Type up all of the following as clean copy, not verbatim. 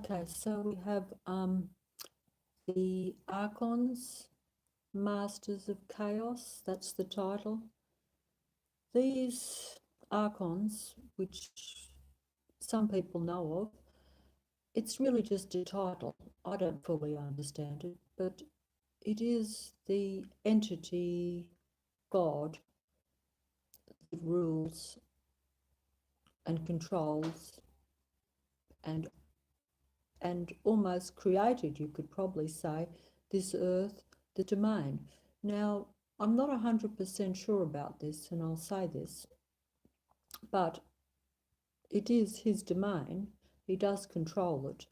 Okay, so we have the Archons, Masters of Chaos, that's the title. These Archons, which some people know of, it's really just a title. I don't fully understand it, but it is the entity, God, that rules and controls and almost created, you could probably say, this earth, the domain. Now, I'm not 100% sure about this, and I'll say this, but it is his domain. He does control it,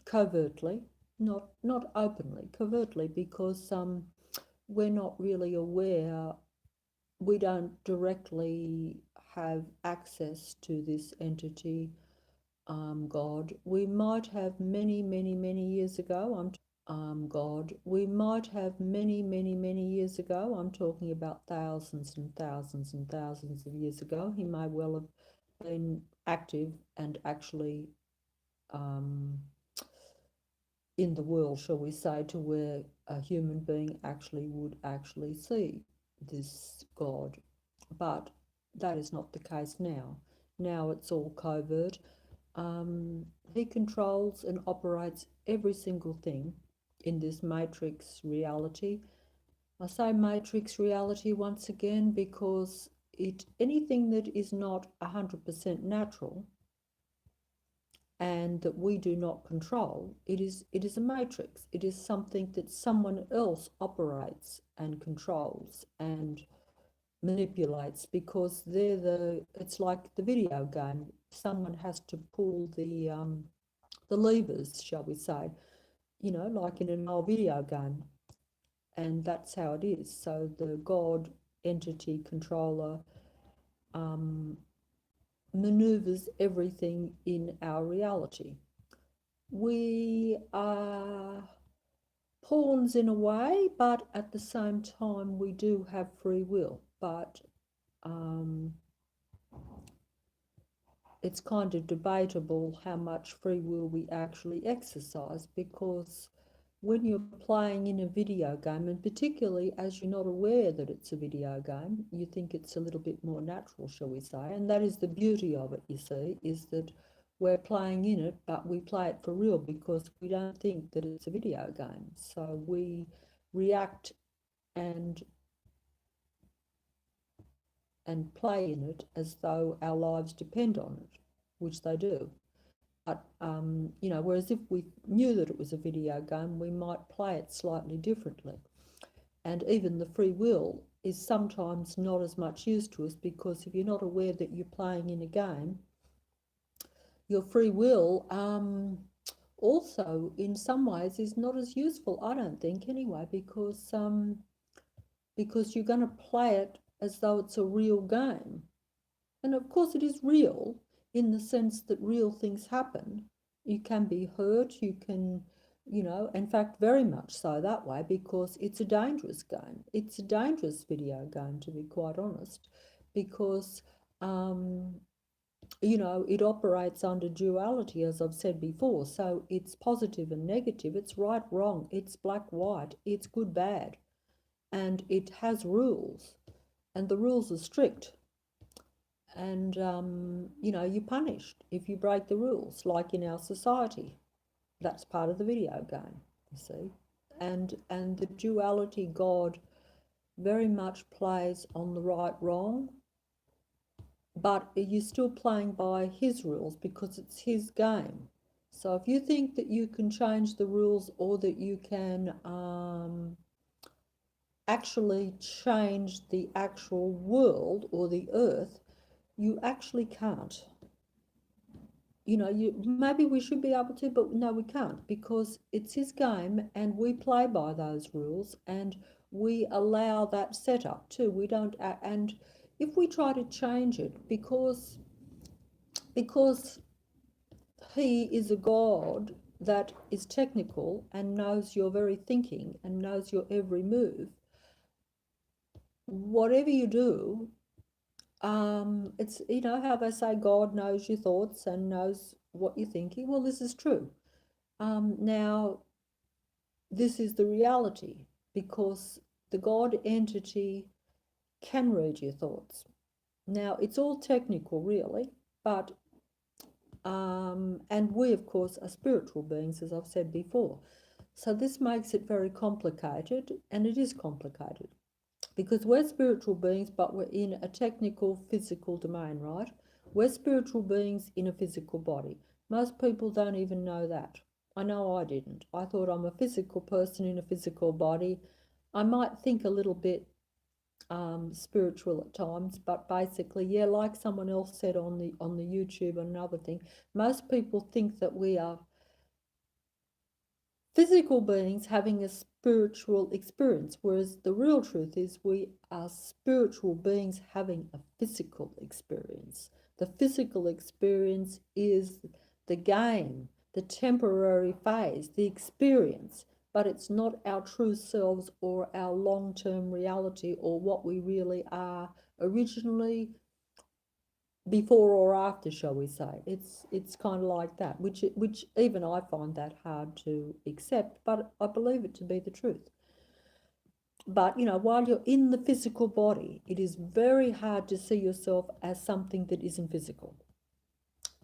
covertly, not openly, covertly, because we're not really aware. We don't directly have access to this entity, God. We might have many years ago. God. We might have many years ago. I'm talking about thousands and thousands and thousands of years ago. He may well have been active and actually in the world, shall we say, to where a human being would actually see this God. But that is not the case now. Now it's all covert. He controls and operates every single thing in this matrix reality. I say matrix reality once again because anything that is not 100% natural and that we do not control, it is a matrix. It is something that someone else operates and controls and manipulates, because it's like the video game. Someone has to pull the levers, shall we say, like in an old video game, and that's how it is. So the God entity controller maneuvers everything in our reality. We are pawns in a way, but at the same time we do have free will. But it's kind of debatable how much free will we actually exercise, because when you're playing in a video game, and particularly as you're not aware that it's a video game, you think it's a little bit more natural, shall we say, and that is the beauty of it, you see, is that we're playing in it, but we play it for real because we don't think that it's a video game. So we react and play in it as though our lives depend on it, which they do. But, whereas if we knew that it was a video game, we might play it slightly differently. And even the free will is sometimes not as much use to us, because if you're not aware that you're playing in a game, your free will also in some ways is not as useful, I don't think, anyway, because you're going to play it as though it's a real game. And of course it is real in the sense that real things happen. You can be hurt, you can, in fact, very much so that way, because it's a dangerous game. It's a dangerous video game, to be quite honest, because, it operates under duality, as I've said before. So it's positive and negative, it's right, wrong, it's black, white, it's good, bad. And it has rules, and the rules are strict. And, you're punished if you break the rules, like in our society. That's part of the video game, you see. And the duality God very much plays on the right, wrong, but you're still playing by his rules because it's his game. So if you think that you can change the rules, or that you can actually change the actual world or the earth, you actually can't. Maybe we should be able to, but no, we can't, because it's his game and we play by those rules, and we allow that setup too. We don't, and if we try to change it, because he is a God that is technical and knows your very thinking and knows your every move, whatever you do, It's, how they say God knows your thoughts and knows what you're thinking. Well, this is true. Now, this is the reality because the God entity can read your thoughts. Now, it's all technical, really, but and we, of course, are spiritual beings, as I've said before. So this makes it very complicated, and it is complicated because we're spiritual beings, but we're in a technical physical domain, right? We're spiritual beings in a physical body. Most people don't even know that. I know I didn't. I thought I'm a physical person in a physical body. I might think a little bit spiritual at times, but basically, yeah, like someone else said on the YouTube and another thing, most people think that we are physical beings having a spiritual experience, whereas the real truth is we are spiritual beings having a physical experience. The physical experience is the game, the temporary phase, the experience, but it's not our true selves or our long-term reality or what we really are originally, before or after, shall we say. It's kind of like that, which even I find that hard to accept, but I believe it to be the truth. But while you're in the physical body, it is very hard to see yourself as something that isn't physical,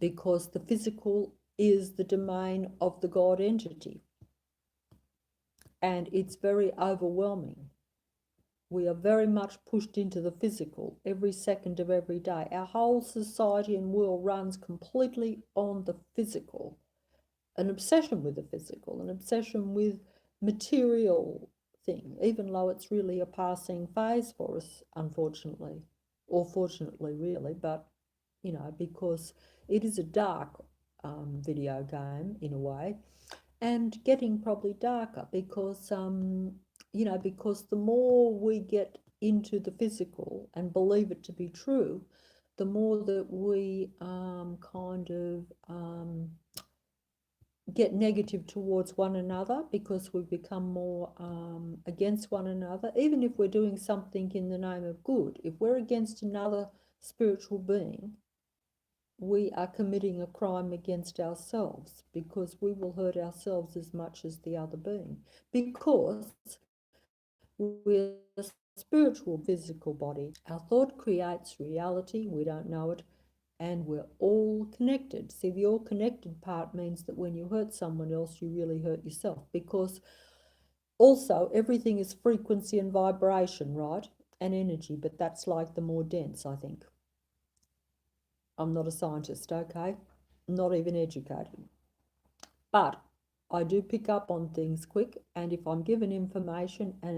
because the physical is the domain of the God entity, and it's very overwhelming. We are very much pushed into the physical every second of every day. Our whole society and world runs completely on the physical, an obsession with the physical, an obsession with material thing, even though it's really a passing phase for us, unfortunately, or fortunately, really. But because it is a dark video game in a way, and getting probably darker because the more we get into the physical and believe it to be true, the more that we kind of get negative towards one another, because we become more against one another. Even if we're doing something in the name of good, if we're against another spiritual being, we are committing a crime against ourselves, because we will hurt ourselves as much as the other being, because we're a spiritual physical body. Our thought creates reality, we don't know it, and we're all connected. See, the all connected part means that when you hurt someone else, you really hurt yourself, because also everything is frequency and vibration, right? And energy, but that's like the more dense, I think. I'm not a scientist, okay? Not even educated. But I do pick up on things quick, and if I'm given information and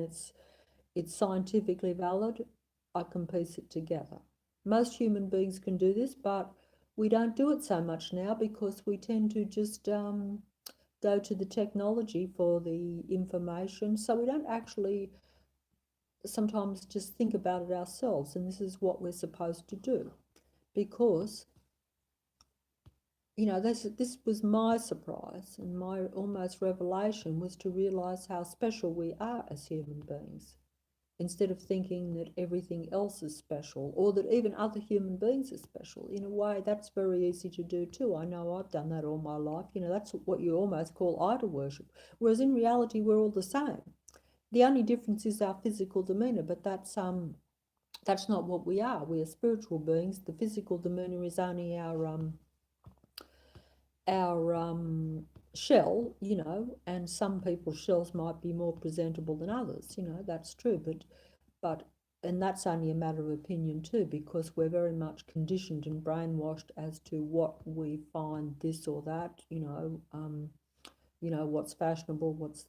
it's scientifically valid, I can piece it together. Most human beings can do this, but we don't do it so much now because we tend to just go to the technology for the information. So we don't actually sometimes just think about it ourselves, and this is what we're supposed to do, because this was my surprise, and my almost revelation was to realize how special we are as human beings, instead of thinking that everything else is special, or that even other human beings are special. In a way, that's very easy to do too. I know I've done that all my life. That's what you almost call idol worship, whereas in reality we're all the same. The only difference is our physical demeanor, but that's not what we are. We are spiritual beings. The physical demeanor is only our shell, and some people's shells might be more presentable than others, that's true, but and that's only a matter of opinion too, because we're very much conditioned and brainwashed as to what we find this or that, what's fashionable, what's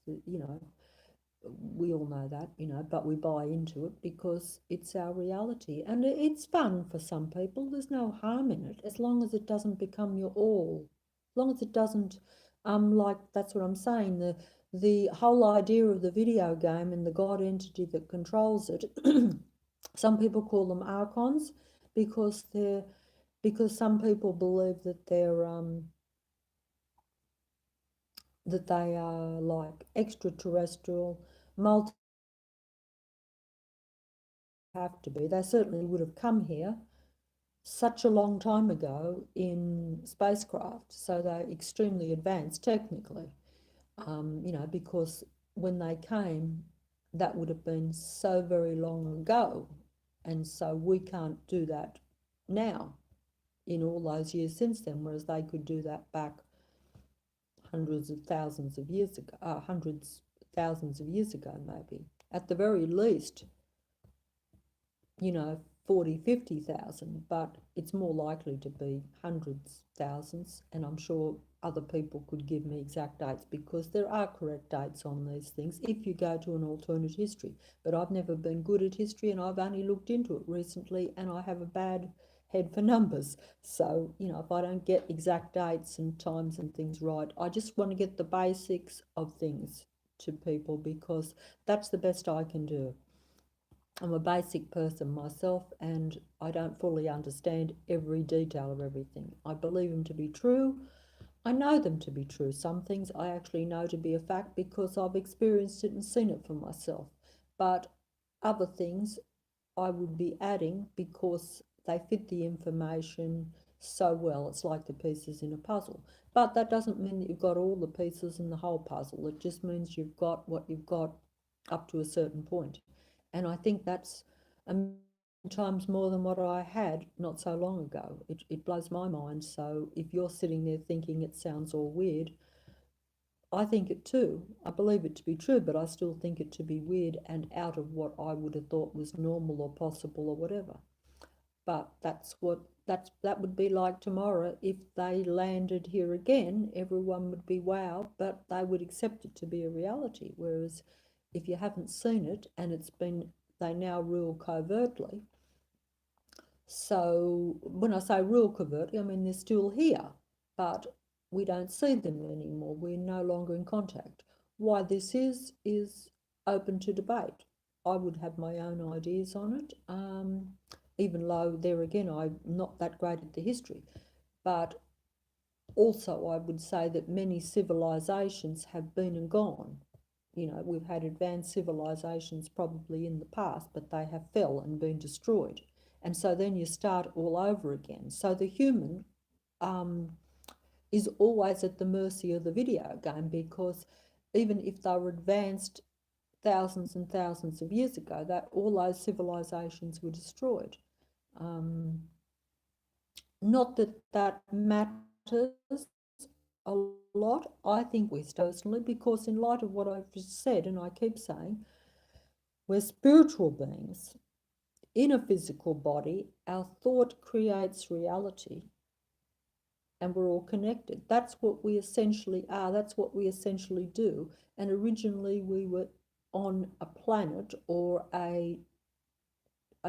we all know that, but we buy into it because it's our reality, and it's fun for some people. There's no harm in it, as long as it doesn't become your all, as long as it doesn't, like, that's what I'm saying, the whole idea of the video game and the God entity that controls it. Some people call them archons, because some people believe that they are like extraterrestrial, multi have to be. They certainly would have come here such a long time ago in spacecraft, so they're extremely advanced technically, because when they came, that would have been so very long ago, and so we can't do that now in all those years since then, whereas they could do that back hundreds of thousands of years ago, hundreds thousands of years ago maybe. At the very least, 40, 50,000, but it's more likely to be hundreds, thousands, and I'm sure other people could give me exact dates because there are correct dates on these things if you go to an alternate history. But I've never been good at history and I've only looked into it recently and I have a bad head for numbers. So, if I don't get exact dates and times and things right, I just want to get the basics of things to people because that's the best I can do. I'm a basic person myself and I don't fully understand every detail of everything. I believe them to be true. I know them to be true. Some things I actually know to be a fact because I've experienced it and seen it for myself. But other things I would be adding because they fit the information so well. It's like the pieces in a puzzle. But that doesn't mean that you've got all the pieces in the whole puzzle. It just means you've got what you've got up to a certain point. And I think that's a million times more than what I had not so long ago. It blows my mind. So if you're sitting there thinking it sounds all weird, I think it too. I believe it to be true, but I still think it to be weird and out of what I would have thought was normal or possible or whatever. But that would be like tomorrow if they landed here again, everyone would be wow, but they would accept it to be a reality. Whereas if you haven't seen it and they now rule covertly. So when I say rule covertly, I mean they're still here, but we don't see them anymore. We're no longer in contact. Why this is open to debate. I would have my own ideas on it, even though there again I'm not that great at the history. But also I would say that many civilizations have been and gone. We've had advanced civilizations probably in the past, but they have fell and been destroyed. And so then you start all over again. So the human is always at the mercy of the video game because even if they were advanced thousands and thousands of years ago, that all those civilizations were destroyed. Not that that matters a lot. I think we personally, because in light of what I've just said, and I keep saying, we're spiritual beings in a physical body. Our thought creates reality, and we're all connected. That's what we essentially are. That's what we essentially do. And originally, we were on a planet or I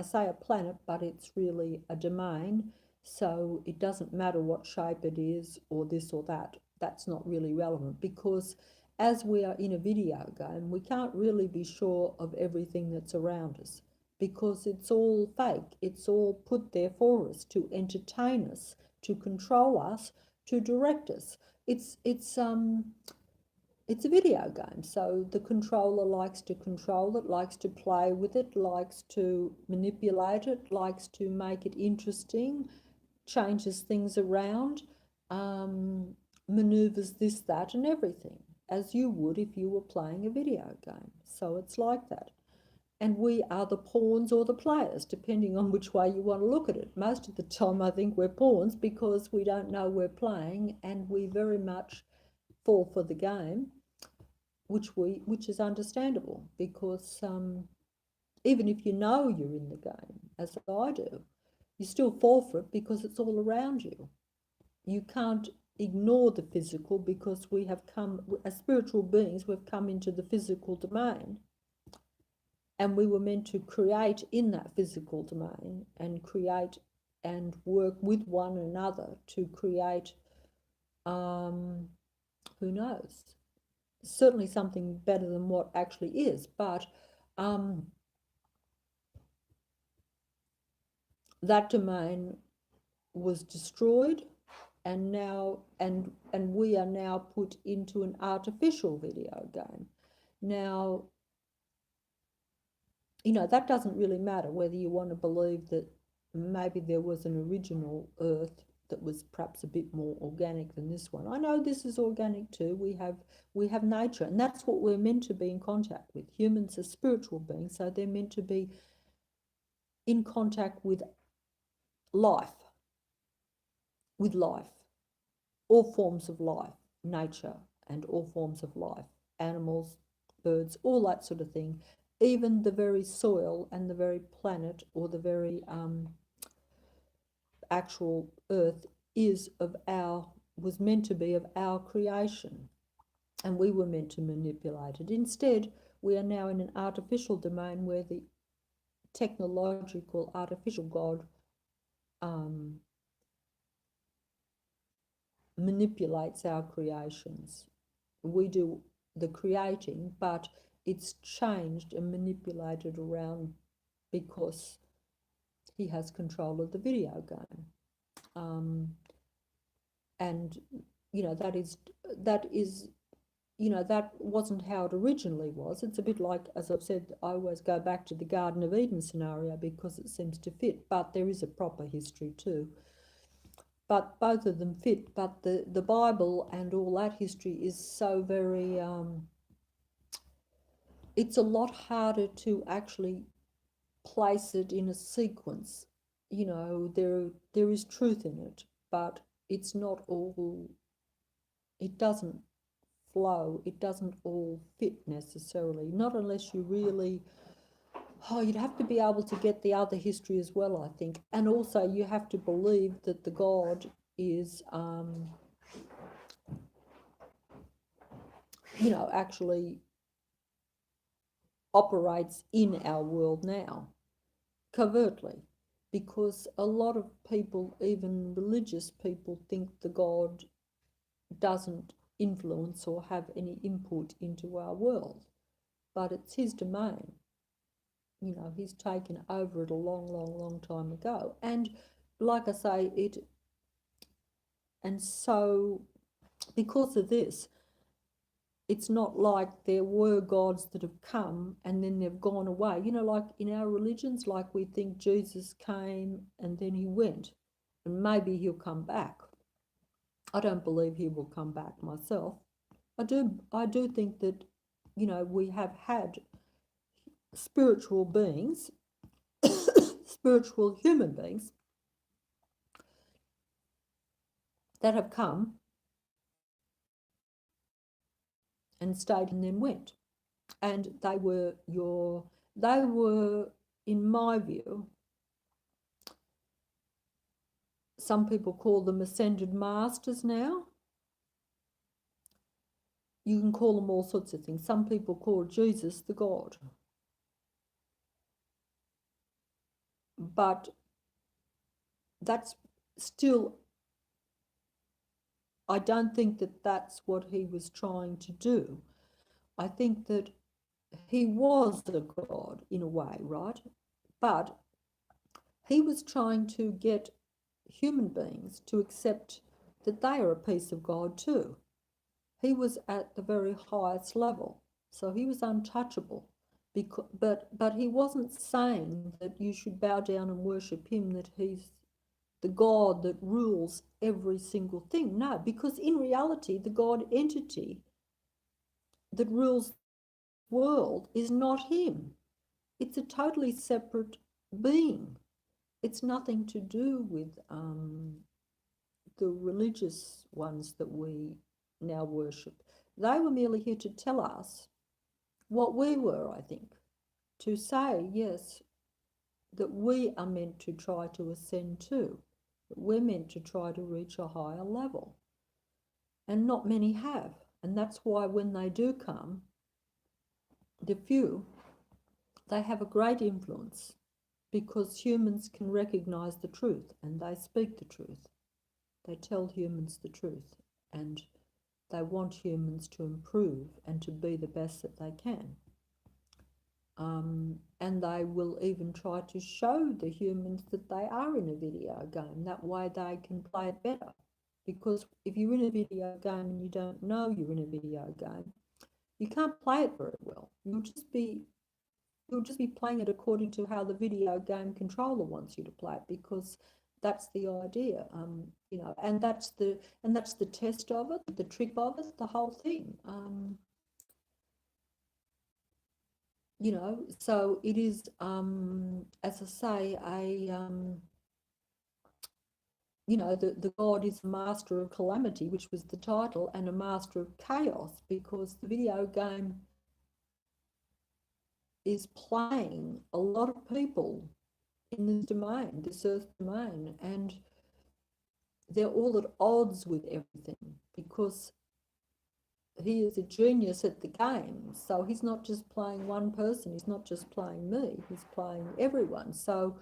say a planet, but it's really a domain. So it doesn't matter what shape it is or this or that. That's not really relevant because as we are in a video game, we can't really be sure of everything that's around us because it's all fake. It's all put there for us to entertain us, to control us, to direct us. It's a video game, so the controller likes to control it, likes to play with it, likes to manipulate it, likes to make it interesting, changes things around, maneuvers this, that, and everything, as you would if you were playing a video game. So it's like that. And we are the pawns or the players, depending on which way you want to look at it. Most of the time, I think we're pawns because we don't know we're playing and we very much fall for the game, which is understandable because even if you know you're in the game, as I do, you still fall for it because it's all around you. You can't ignore the physical because we have come, as spiritual beings, we've come into the physical domain and we were meant to create in that physical domain and create and work with one another to create, who knows, certainly something better than what actually is, but that domain was destroyed and we are now put into an artificial video game. Now, that doesn't really matter whether you want to believe that maybe there was an original Earth that was perhaps a bit more organic than this one. I know this is organic too. We have nature, and that's what we're meant to be in contact with. Humans are spiritual beings, so they're meant to be in contact life, with life, all forms of life, nature, and all forms of life, animals, birds, all that sort of thing. Even the very soil and the very planet, or the very actual earth was meant to be of our creation, and we were meant to manipulate it. Instead, we are now in an artificial domain where the technological artificial God manipulates our creations. We do the creating, but it's changed and manipulated around because he has control of the video game. And that is that wasn't how it originally was. It's a bit like, as I've said, I always go back to the Garden of Eden scenario because it seems to fit, but there is a proper history too. But both of them fit, but the Bible and all that history is so very, it's a lot harder to actually place it in a sequence. There is truth in it, but it's not all, it doesn't flow, it doesn't all fit necessarily, not unless you really, you'd have to be able to get the other history as well, I think. And also you have to believe that the God is, actually operates in our world now, covertly, because a lot of people, even religious people, think the God doesn't influence or have any input into our world, but it's his domain. He's taken over it a long, long, long time ago. And like I say, and so because of this, it's not like there were gods that have come and then they've gone away. Like in our religions, like we think Jesus came and then he went, and maybe he'll come back. I don't believe he will come back myself. I do think that, we have had spiritual beings, spiritual human beings that have come and stayed and then went. And they were, in my view, some people call them ascended masters now. You can call them all sorts of things. Some people call Jesus the God. But that's still, I don't think that that's what he was trying to do. I think that he was a God in a way, right? But he was trying to get human beings to accept that they are a piece of God too. He was at the very highest level, so he was untouchable. But he wasn't saying that you should bow down and worship him, that he's the God that rules every single thing. No, because in reality, the God entity that rules the world is not him. It's a totally separate being. It's nothing to do with the religious ones that we now worship. They were merely here to tell us what we were, I think, to say, yes, that we are meant to try to ascend too, that we're meant to try to reach a higher level. And not many have. And that's why when they do come, the few, they have a great influence, because humans can recognize the truth and they speak the truth. They tell humans the truth, and they want humans to improve and to be the best that they can. And they will even try to show the humans that they are in a video game. That way they can play it better. Because if you're in a video game and you don't know you're in a video game, you can't play it very well. You'll just be you'll just be playing it according to how the video game controller wants you to play it, because that's the idea, you know, and that's the test of it, the trick of it, the whole thing. You know, so it is, as I say, you know, the God is a master of calamity, which was the title, and a master of chaos, because the video game is playing a lot of people in this domain, this earth domain, and they're all at odds with everything, because he is a genius at the game. So he's not just playing one person, he's not just playing me, he's playing everyone. So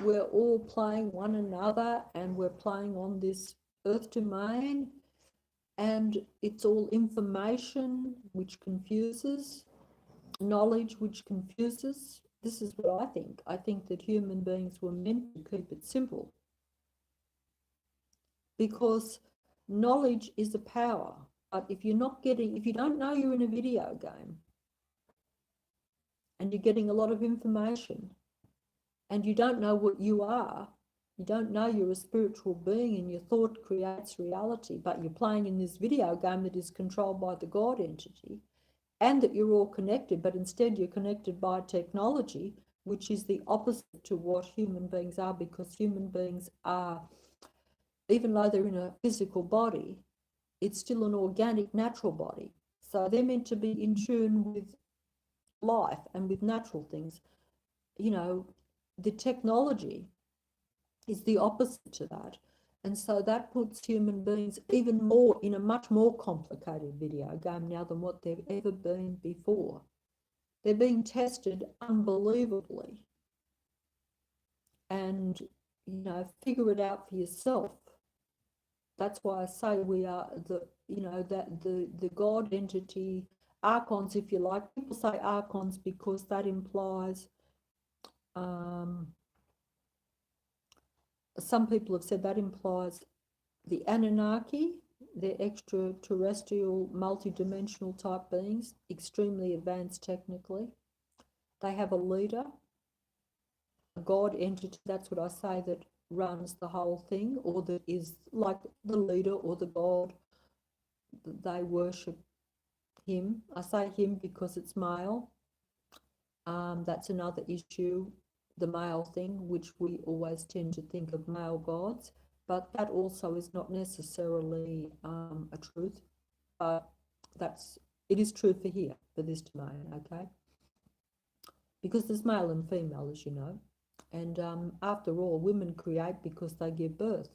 we're all playing one another, and we're playing on this earth domain, and it's all information which confuses, knowledge which confuses. This is what I think. I think that human beings were meant to keep it simple, because knowledge is a power. But if you're not getting, if you don't know you're in a video game and you're getting a lot of information and you don't know what you are, you don't know you're a spiritual being and your thought creates reality, but you're playing in this video game that is controlled by the God entity, and that you're all connected, but instead you're connected by technology, which is the opposite to what human beings are, because human beings are, even though they're in a physical body, it's still an organic, natural body. So they're meant to be in tune with life and with natural things. You know, the technology is the opposite to that. And so that puts human beings even more in a much more complicated video game now than what they've ever been before. They're being tested unbelievably. And, you know, figure it out for yourself. That's why I say we are the, you know, that the God entity, archons, if you like. People say archons because that implies, some people have said that implies the Anunnaki. They're extraterrestrial, multi-dimensional type beings, extremely advanced technically. They have a leader, a God entity, that's what I say, that runs the whole thing, or that is like the leader or the God. They worship him. I say him because it's male. That's another issue, the male thing, which we always tend to think of male gods, but that also is not necessarily a truth, but it is true for here, for this domain, okay? Because there's male and female, as you know, and after all, women create because they give birth.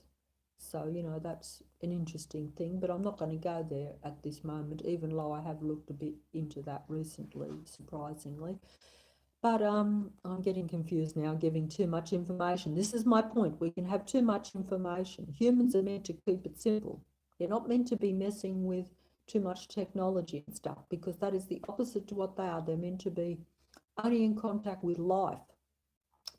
So, you know, that's an interesting thing, but I'm not going to go there at this moment, even though I have looked a bit into that recently, surprisingly. But I'm getting confused now, giving too much information. This is my point. We can have too much information. Humans are meant to keep it simple. They're not meant to be messing with too much technology and stuff, because that is the opposite to what they are. They're meant to be only in contact with life,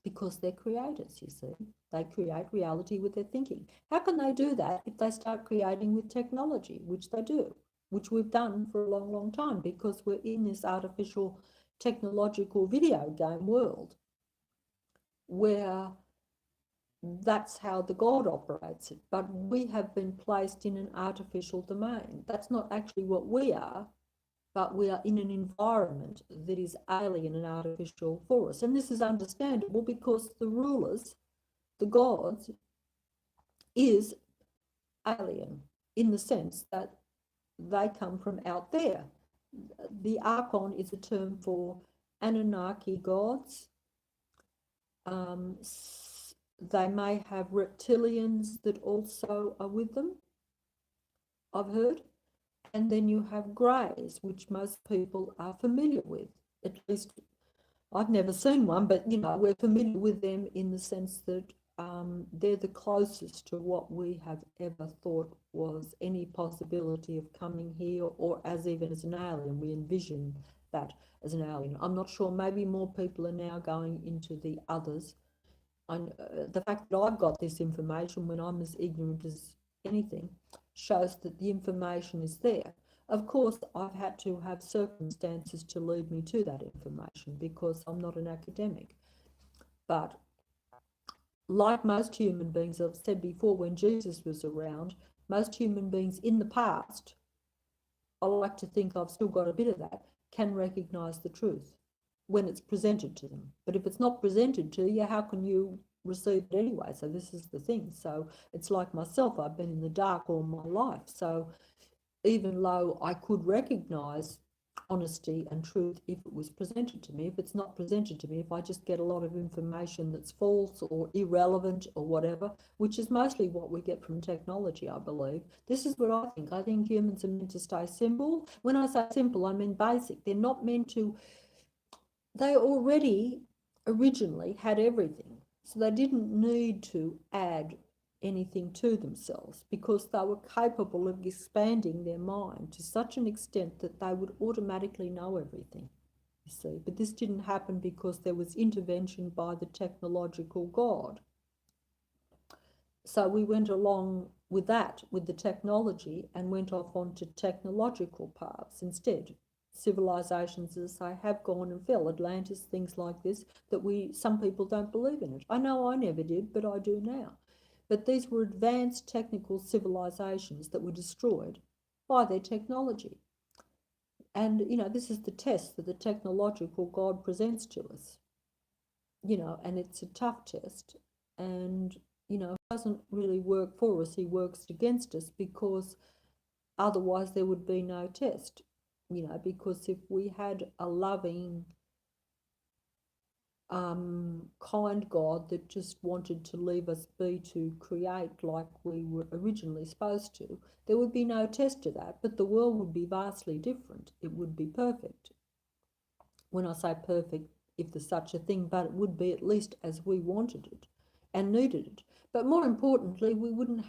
because they're creators, you see. They create reality with their thinking. How can they do that if they start creating with technology, which they do, which we've done for a long, long time, because we're in this artificial technological video game world where that's how the God operates it. But we have been placed in an artificial domain. That's not actually what we are, but we are in an environment that is alien and artificial for us. And this is understandable because the rulers, the gods, is alien in the sense that they come from out there. The archon is a term for Anunnaki gods. They may have reptilians that also are with them, I've heard. And then you have greys, which most people are familiar with. At least I've never seen one, but, you know, we're familiar with them in the sense that they're the closest to what we have ever thought was any possibility of coming here, or as even as an alien. We envision that as an alien. I'm not sure, maybe more people are now going into the others. The fact that I've got this information when I'm as ignorant as anything shows that the information is there. Of course, I've had to have circumstances to lead me to that information because I'm not an academic. But like most human beings, I've said before, when Jesus was around, most human beings in the past, I like to think I've still got a bit of that, can recognise the truth when it's presented to them. But if it's not presented to you, how can you receive it anyway? So this is the thing. So it's like myself, I've been in the dark all my life. So even though I could recognise honesty and truth if it was presented to me, if it's not presented to me, if I just get a lot of information that's false or irrelevant or whatever, which is mostly what we get from technology, I believe. This is what I think. I think humans are meant to stay simple. When I say simple, I mean basic. They're not meant to, they already originally had everything. So they didn't need to add anything to themselves because they were capable of expanding their mind to such an extent that they would automatically know everything, you see. But this didn't happen because there was intervention by the technological God. So we went along with that, with the technology, and went off onto technological paths instead. Civilizations, as I say, have gone and fell. Atlantis, things like this, that some people don't believe in it. I know I never did, but I do now. But these were advanced technical civilizations that were destroyed by their technology. And, this is the test that the technological God presents to us, and it's a tough test. And, it doesn't really work for us. He works against us because otherwise there would be no test, because if we had a loving, kind God that just wanted to leave us be to create like we were originally supposed to, there would be no test to that, but the world would be vastly different. It would be perfect. When I say perfect, if there's such a thing, but it would be at least as we wanted it and needed it. But more importantly, we wouldn't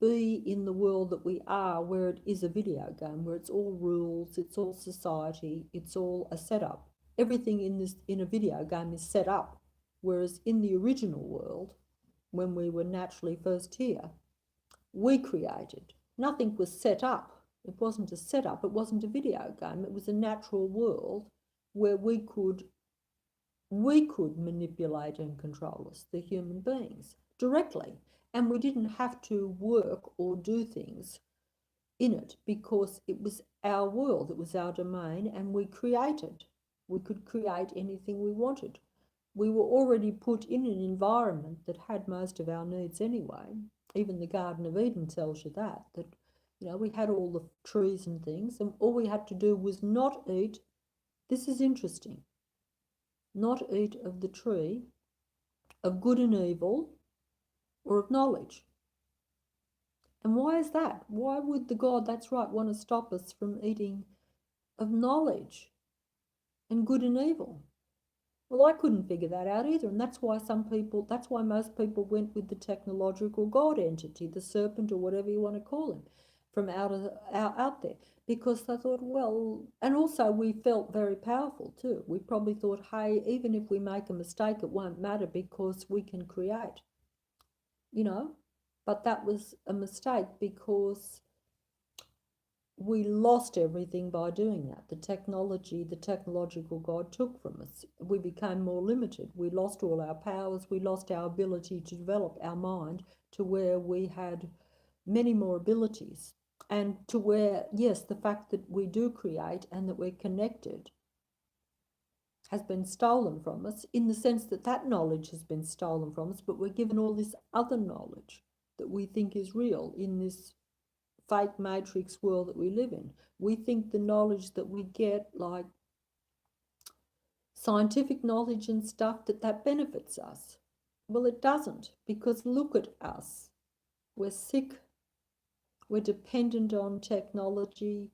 be in the world that we are, where it is a video game, where it's all rules, it's all society, it's all a setup. Everything in a video game is set up, whereas in the original world, when we were naturally first here, we created. Nothing was set up. It wasn't a setup. It wasn't a video game. It was a natural world where we could manipulate and control us, the human beings, directly. And we didn't have to work or do things in it because it was our world, it was our domain, and we created. We could create anything we wanted. We were already put in an environment that had most of our needs anyway. Even the Garden of Eden tells you that we had all the trees and things, and all we had to do was not eat, this is interesting, not eat of the tree of good and evil or of knowledge. And why is that? Why would the God, that's right, want to stop us from eating of knowledge and good and evil? Well, I couldn't figure that out either, and that's why most people went with the technological God entity, the serpent or whatever you want to call him, from out there, because they thought, well, and also we felt very powerful too. We probably thought, hey, even if we make a mistake, it won't matter because we can create, but that was a mistake because we lost everything by doing that. The technological God took from us. We became more limited. We lost all our powers. We lost our ability to develop our mind to where we had many more abilities, and to where, yes, the fact that we do create and that we're connected has been stolen from us, in the sense that that knowledge has been stolen from us, but we're given all this other knowledge that we think is real in this fake matrix world that we live in. We think the knowledge that we get, like scientific knowledge and stuff, that benefits us. Well, it doesn't, because look at us. We're sick. We're dependent on technology.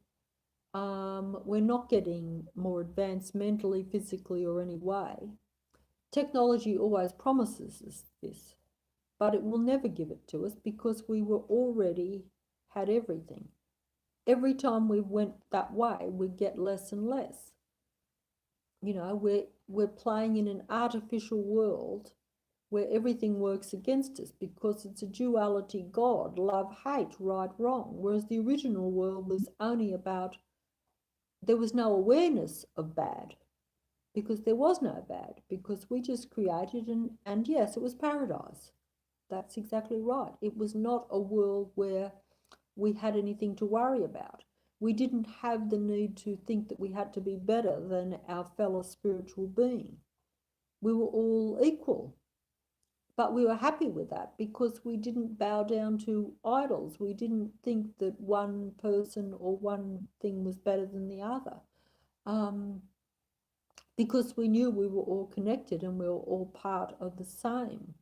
We're not getting more advanced mentally, physically, or any way. Technology always promises us this, but it will never give it to us because we were already had everything. Every time we went that way, we get less and less. We're playing in an artificial world where everything works against us because it's a duality God, love, hate, right, wrong. Whereas the original world was only about, there was no awareness of bad because there was no bad, because we just created, and yes, it was paradise. That's exactly right. It was not a world where we had anything to worry about. We didn't have the need to think that we had to be better than our fellow spiritual being. We were all equal, but we were happy with that because we didn't bow down to idols. We didn't think that one person or one thing was better than the other, um, because we knew we were all connected and we were all part of the same.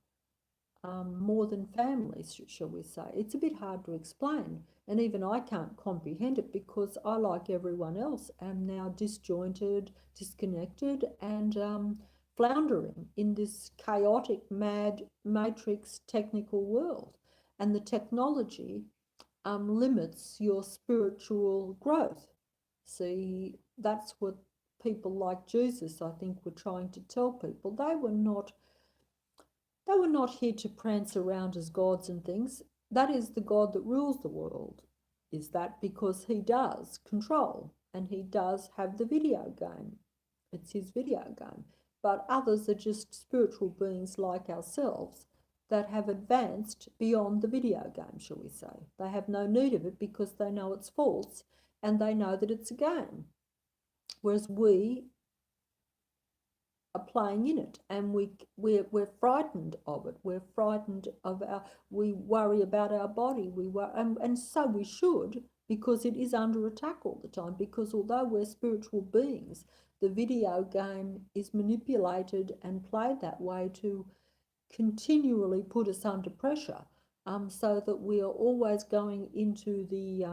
More than families, shall we say. It's a bit hard to explain, and even I can't comprehend it because I, like everyone else, am now disjointed, disconnected, and floundering in this chaotic, mad matrix technical world. And the technology limits your spiritual growth. See, that's what people like Jesus, I think, were trying to tell people. They were not here to prance around as gods and things. That is the God that rules the world. Is that because he does control and he does have the video game? It's his video game. But others are just spiritual beings like ourselves that have advanced beyond the video game, shall we say. They have no need of it because they know it's false and they know that it's a game. Whereas we are playing in it, and we're frightened of it. We're frightened of we worry about our body. And so we should, because it is under attack all the time, because although we're spiritual beings, the video game is manipulated and played that way to continually put us under pressure, so that we are always going into the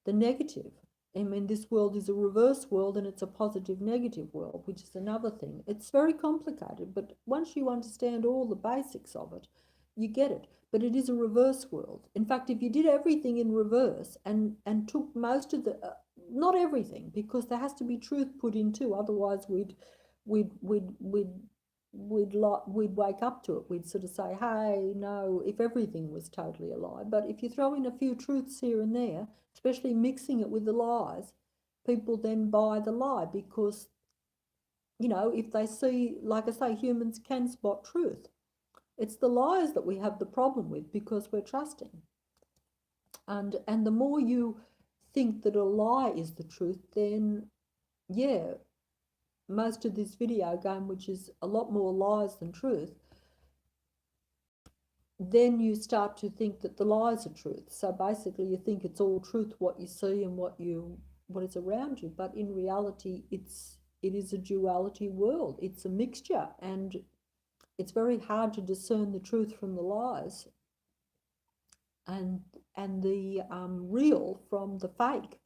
negative. I mean, this world is a reverse world and it's a positive negative world, which is another thing. It's very complicated, but once you understand all the basics of it, you get it. But it is a reverse world. In fact, if you did everything in reverse and took most of the, not everything, because there has to be truth put in too, otherwise we'd we'd wake up to it. We'd sort of say, hey, no, if everything was totally a lie. But if you throw in a few truths here and there, especially mixing it with the lies, people then buy the lie because, if they see, like I say, humans can spot truth. It's the lies that we have the problem with because we're trusting. And the more you think that a lie is the truth, then, yeah, most of this video game, which is a lot more lies than truth, then you start to think that the lies are truth. So basically you think it's all truth, what you see and what is around you. But in reality, it is a duality world. It's a mixture, and it's very hard to discern the truth from the lies, and the real from the fake,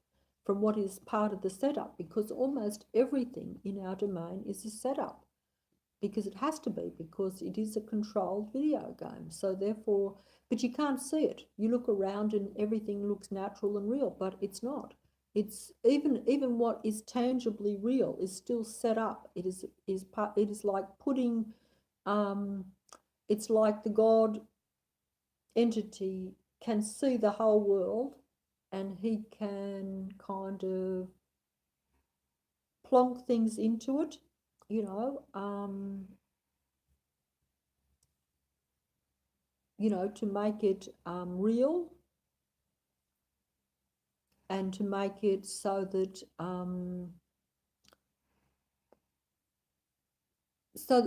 from what is part of the setup, because almost everything in our domain is a setup, because it has to be, because it is a controlled video game. So therefore, but you can't see it. You look around and everything looks natural and real, but it's not. It's even what is tangibly real is still set up. It is like putting, it's like the God entity can see the whole world, and he can kind of plonk things into it, to make it real, and to make it so that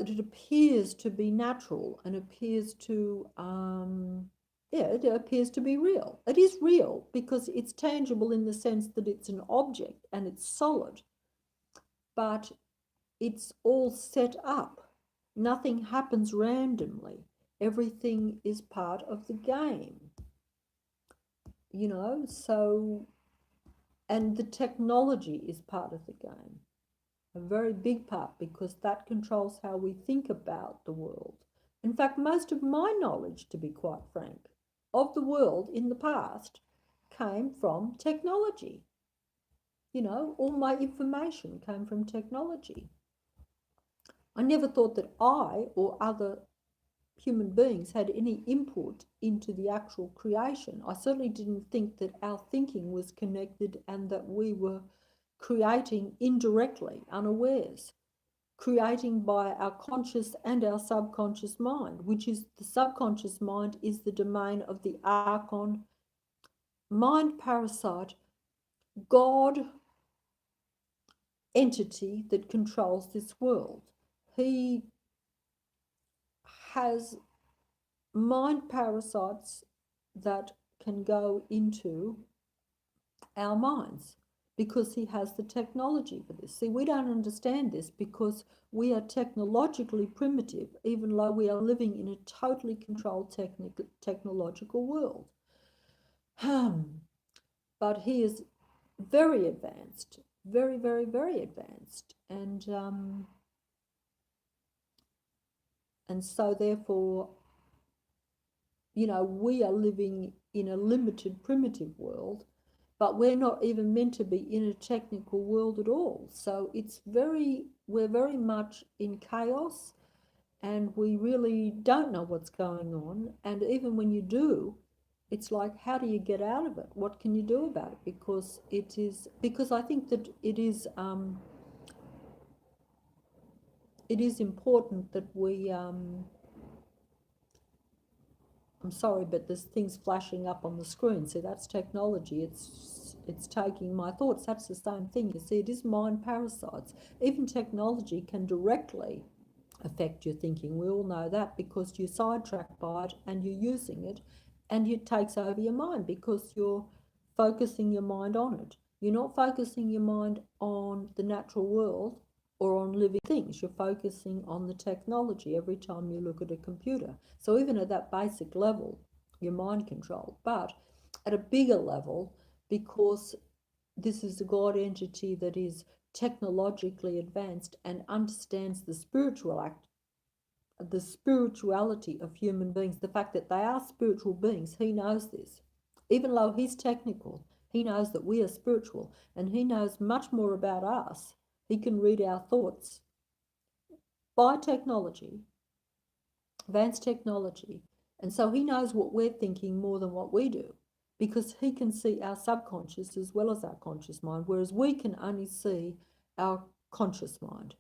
it appears to be natural and appears to it appears to be real. It is real because it's tangible in the sense that it's an object and it's solid, but it's all set up. Nothing happens randomly. Everything is part of the game, so, and the technology is part of the game, a very big part, because that controls how we think about the world. In fact, most of my knowledge, to be quite frank, of the world in the past came from technology. All my information came from technology. I never thought that I or other human beings had any input into the actual creation. I certainly didn't think that our thinking was connected and that we were creating indirectly, unawares, creating by our conscious and our subconscious mind, which is the subconscious mind is the domain of the archon, mind parasite, God entity that controls this world. He has mind parasites that can go into our minds because he has the technology for this. See, we don't understand this because we are technologically primitive, even though we are living in a totally controlled technological world. But he is very advanced, very, very, very advanced, and so therefore, you know, we are living in a limited, primitive world, but we're not even meant to be in a technical world at all. So we're very much in chaos, and we really don't know what's going on. And even when you do, it's like, how do you get out of it? What can you do about it? Because I think that it is important that we I'm sorry, but there's things flashing up on the screen. See, that's technology. It's taking my thoughts. That's the same thing. You see, it is mind parasites. Even technology can directly affect your thinking. We all know that because you're sidetracked by it and you're using it, and it takes over your mind because you're focusing your mind on it. You're not focusing your mind on the natural world or on living things. You're focusing on the technology every time you look at a computer. So even at that basic level, you're mind controlled. But at a bigger level, because this is a God entity that is technologically advanced and understands the spirituality of human beings, the fact that they are spiritual beings, he knows this. Even though he's technical, he knows that we are spiritual, and he knows much more about us. He can read our thoughts by technology, advanced technology. And so he knows what we're thinking more than what we do, because he can see our subconscious as well as our conscious mind, whereas we can only see our conscious mind.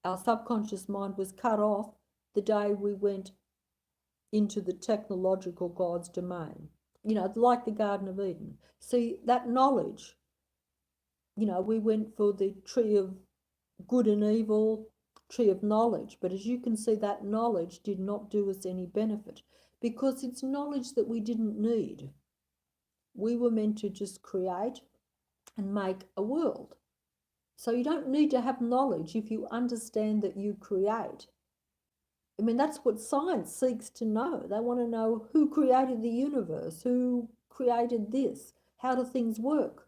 Our subconscious mind was cut off the day we went into the technological God's domain, you know, like the Garden of Eden. See, that knowledge, you know, we went for the tree of good and evil, tree of knowledge, but as you can see, that knowledge did not do us any benefit because it's knowledge that we didn't need. We were meant to just create and make a world. So you don't need to have knowledge if you understand that you create. I mean, that's what science seeks to know. They want to know who created the universe, who created this, how do things work.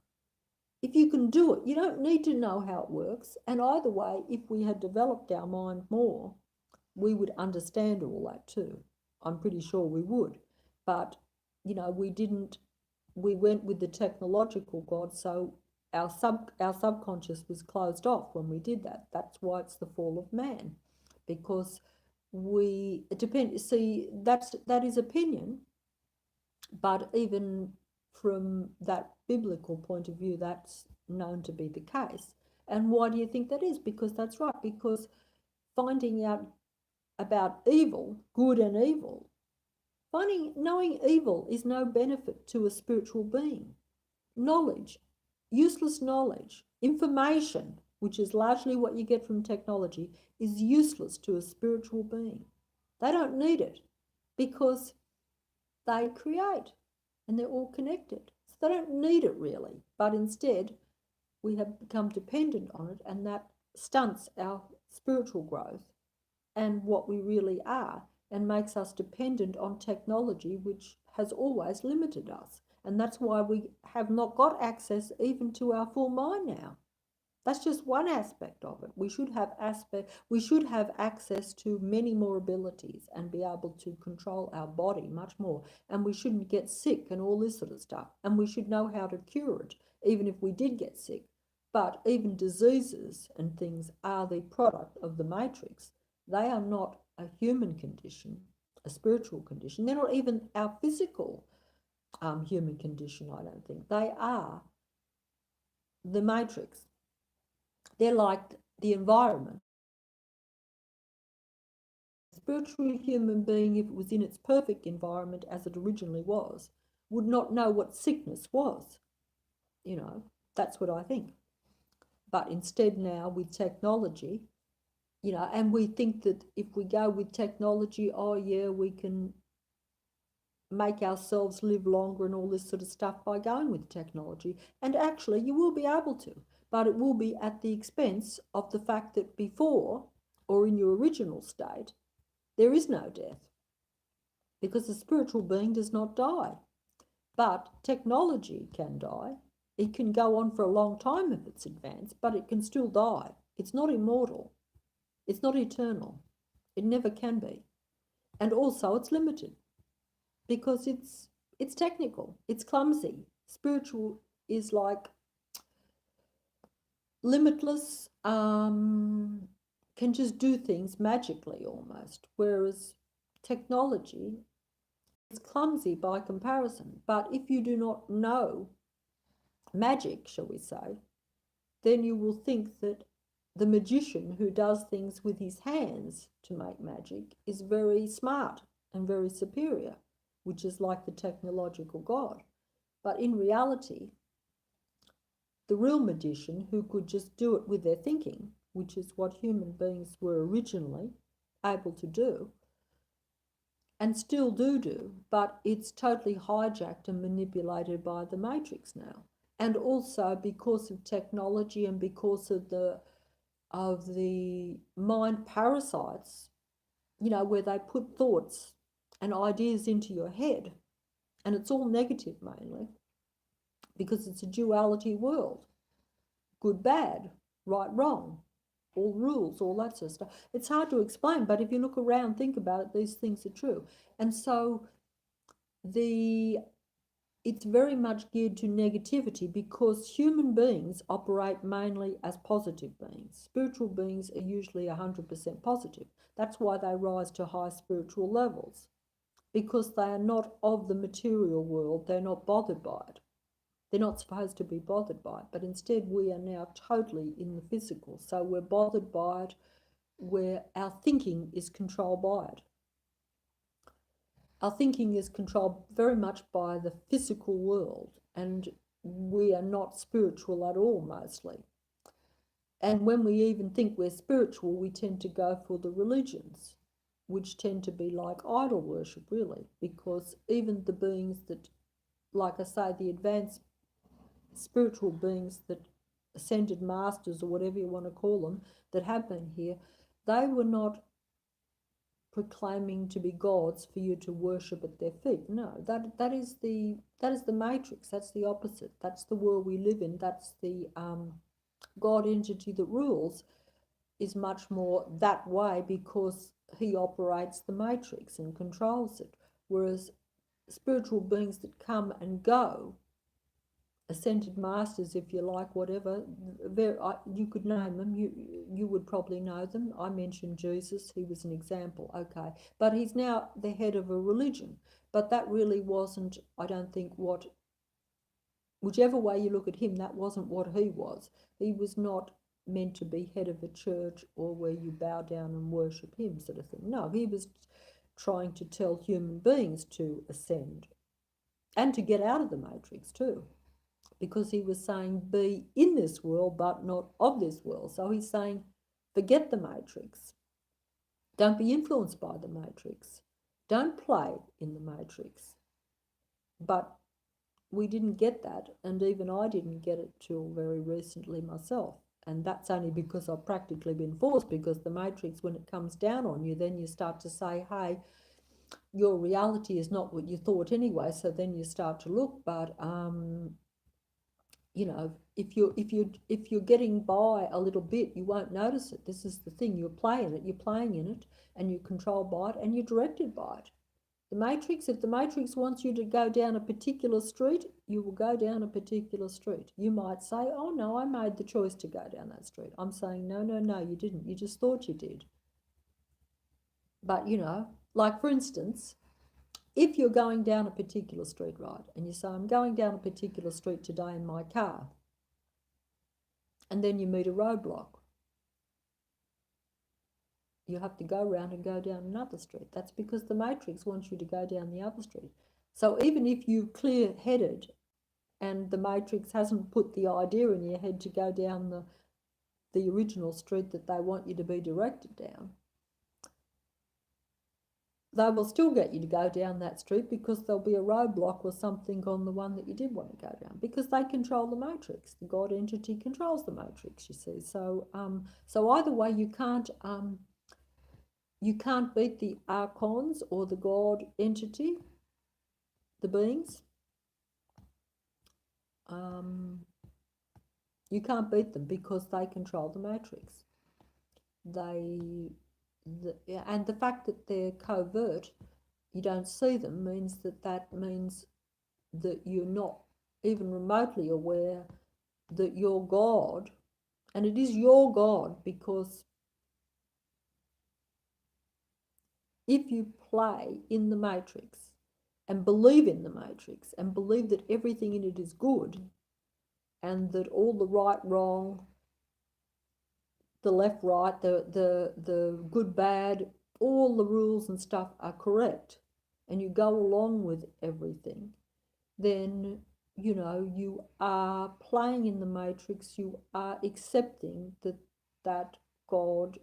If you can do it, you don't need to know how it works. And either way, if we had developed our mind more, we would understand all that too. I'm pretty sure we would. But, you know, we didn't, we went with the technological God, so our subconscious was closed off when we did that. That's why it's the fall of man, because it depends. See, that is opinion, but even from that biblical point of view, that's known to be the case. And why do you think that is? Because that's right, because finding out about evil, good and evil, knowing evil is no benefit to a spiritual being. Knowledge, useless knowledge, information, which is largely what you get from technology, is useless to a spiritual being. They don't need it because they create and they're all connected. So they don't need it really, but instead we have become dependent on it, and that stunts our spiritual growth and what we really are, and makes us dependent on technology, which has always limited us. And that's why we have not got access even to our full mind now. That's just one aspect of it. We should have access to many more abilities and be able to control our body much more. And we shouldn't get sick and all this sort of stuff. And we should know how to cure it, even if we did get sick. But even diseases and things are the product of the matrix. They are not a human condition. a spiritual condition. They're not even our physical human condition, I don't think. They are the matrix. They're like the environment. A spiritual human being, if it was in its perfect environment as it originally was, would not know what sickness was. You know, that's what I think. But instead now with technology, you know, and we think that if we go with technology, oh yeah, we can make ourselves live longer and all this sort of stuff by going with technology. And actually, you will be able to, but it will be at the expense of the fact that before, or in your original state, there is no death, because the spiritual being does not die. But technology can die. It can go on for a long time if it's advanced, but it can still die. It's not immortal. It's not eternal. It never can be. And also it's limited because it's technical. It's clumsy. Spiritual is like limitless, can just do things magically almost, whereas technology is clumsy by comparison. But if you do not know magic, shall we say, then you will think that the magician who does things with his hands to make magic is very smart and very superior, which is like the technological god. But in reality, the real magician who could just do it with their thinking, which is what human beings were originally able to do, and still do, but it's totally hijacked and manipulated by the matrix now. And also because of technology and because of the mind parasites, you know, where they put thoughts and ideas into your head, and it's all negative mainly, because it's a duality world. Good, bad, right, wrong, all rules, all that sort of stuff. It's hard to explain, but if you look around, think about it, these things are true. And so it's very much geared to negativity because human beings operate mainly as positive beings. Spiritual beings are usually 100% positive. That's why they rise to high spiritual levels, because they are not of the material world. They're not bothered by it. They're not supposed to be bothered by it, but instead we are now totally in the physical. So we're bothered by it, where our thinking is controlled by it. Our thinking is controlled very much by the physical world, and we are not spiritual at all, mostly. And when we even think we're spiritual, we tend to go for the religions, which tend to be like idol worship, really, because even the beings that, like I say, the advanced spiritual beings, that ascended masters or whatever you want to call them, that have been here, they were not proclaiming to be gods for you to worship at their feet. No, that is the matrix. That's the opposite. That's the world we live in. That's the God entity that rules, is much more that way because he operates the matrix and controls it. Whereas spiritual beings that come and go, ascended masters, if you like, whatever, you could name them, you would probably know them. I mentioned Jesus, he was an example, okay, but he's now the head of a religion, but that really wasn't, I don't think, whichever way you look at him, that wasn't what he was. He was not meant to be head of a church or where you bow down and worship him, sort of thing. No, he was trying to tell human beings to ascend and to get out of the matrix too, because he was saying be in this world but not of this world. So he's saying forget the matrix. Don't be influenced by the matrix. Don't play in the matrix. But we didn't get that, and even I didn't get it till very recently myself. And that's only because I've practically been forced, because the matrix, when it comes down on you, then you start to say, hey, your reality is not what you thought anyway. So then you start to look, but you know, if you're getting by a little bit, you won't notice it. This is the thing, you're playing in it, and you're controlled by it, and you're directed by it. The matrix, if the matrix wants you to go down a particular street, you will go down a particular street. You might say, oh no, I made the choice to go down that street. I'm saying, no, you didn't. You just thought you did. But, you know, Like, for instance, if you're going down a particular street, right, and you say, I'm going down a particular street today in my car, and then you meet a roadblock, you have to go around and go down another street. That's because the matrix wants you to go down the other street. So even if you're clear-headed and the matrix hasn't put the idea in your head to go down the original street that they want you to be directed down, they will still get you to go down that street because there'll be a roadblock or something on the one that you did want to go down, because they control the matrix. The God entity controls the matrix, you see. So so either way, you can't beat the archons or the God entity, the beings. You can't beat them because they control the matrix. And the fact that they're covert, you don't see them, means that you're not even remotely aware that your God, and it is your God, because if you play in the matrix and believe in the matrix and believe that everything in it is good, and that all the right, wrong, the left, right, the good, bad, all the rules and stuff are correct, and you go along with everything, then, you know, you are playing in the matrix. You are accepting that God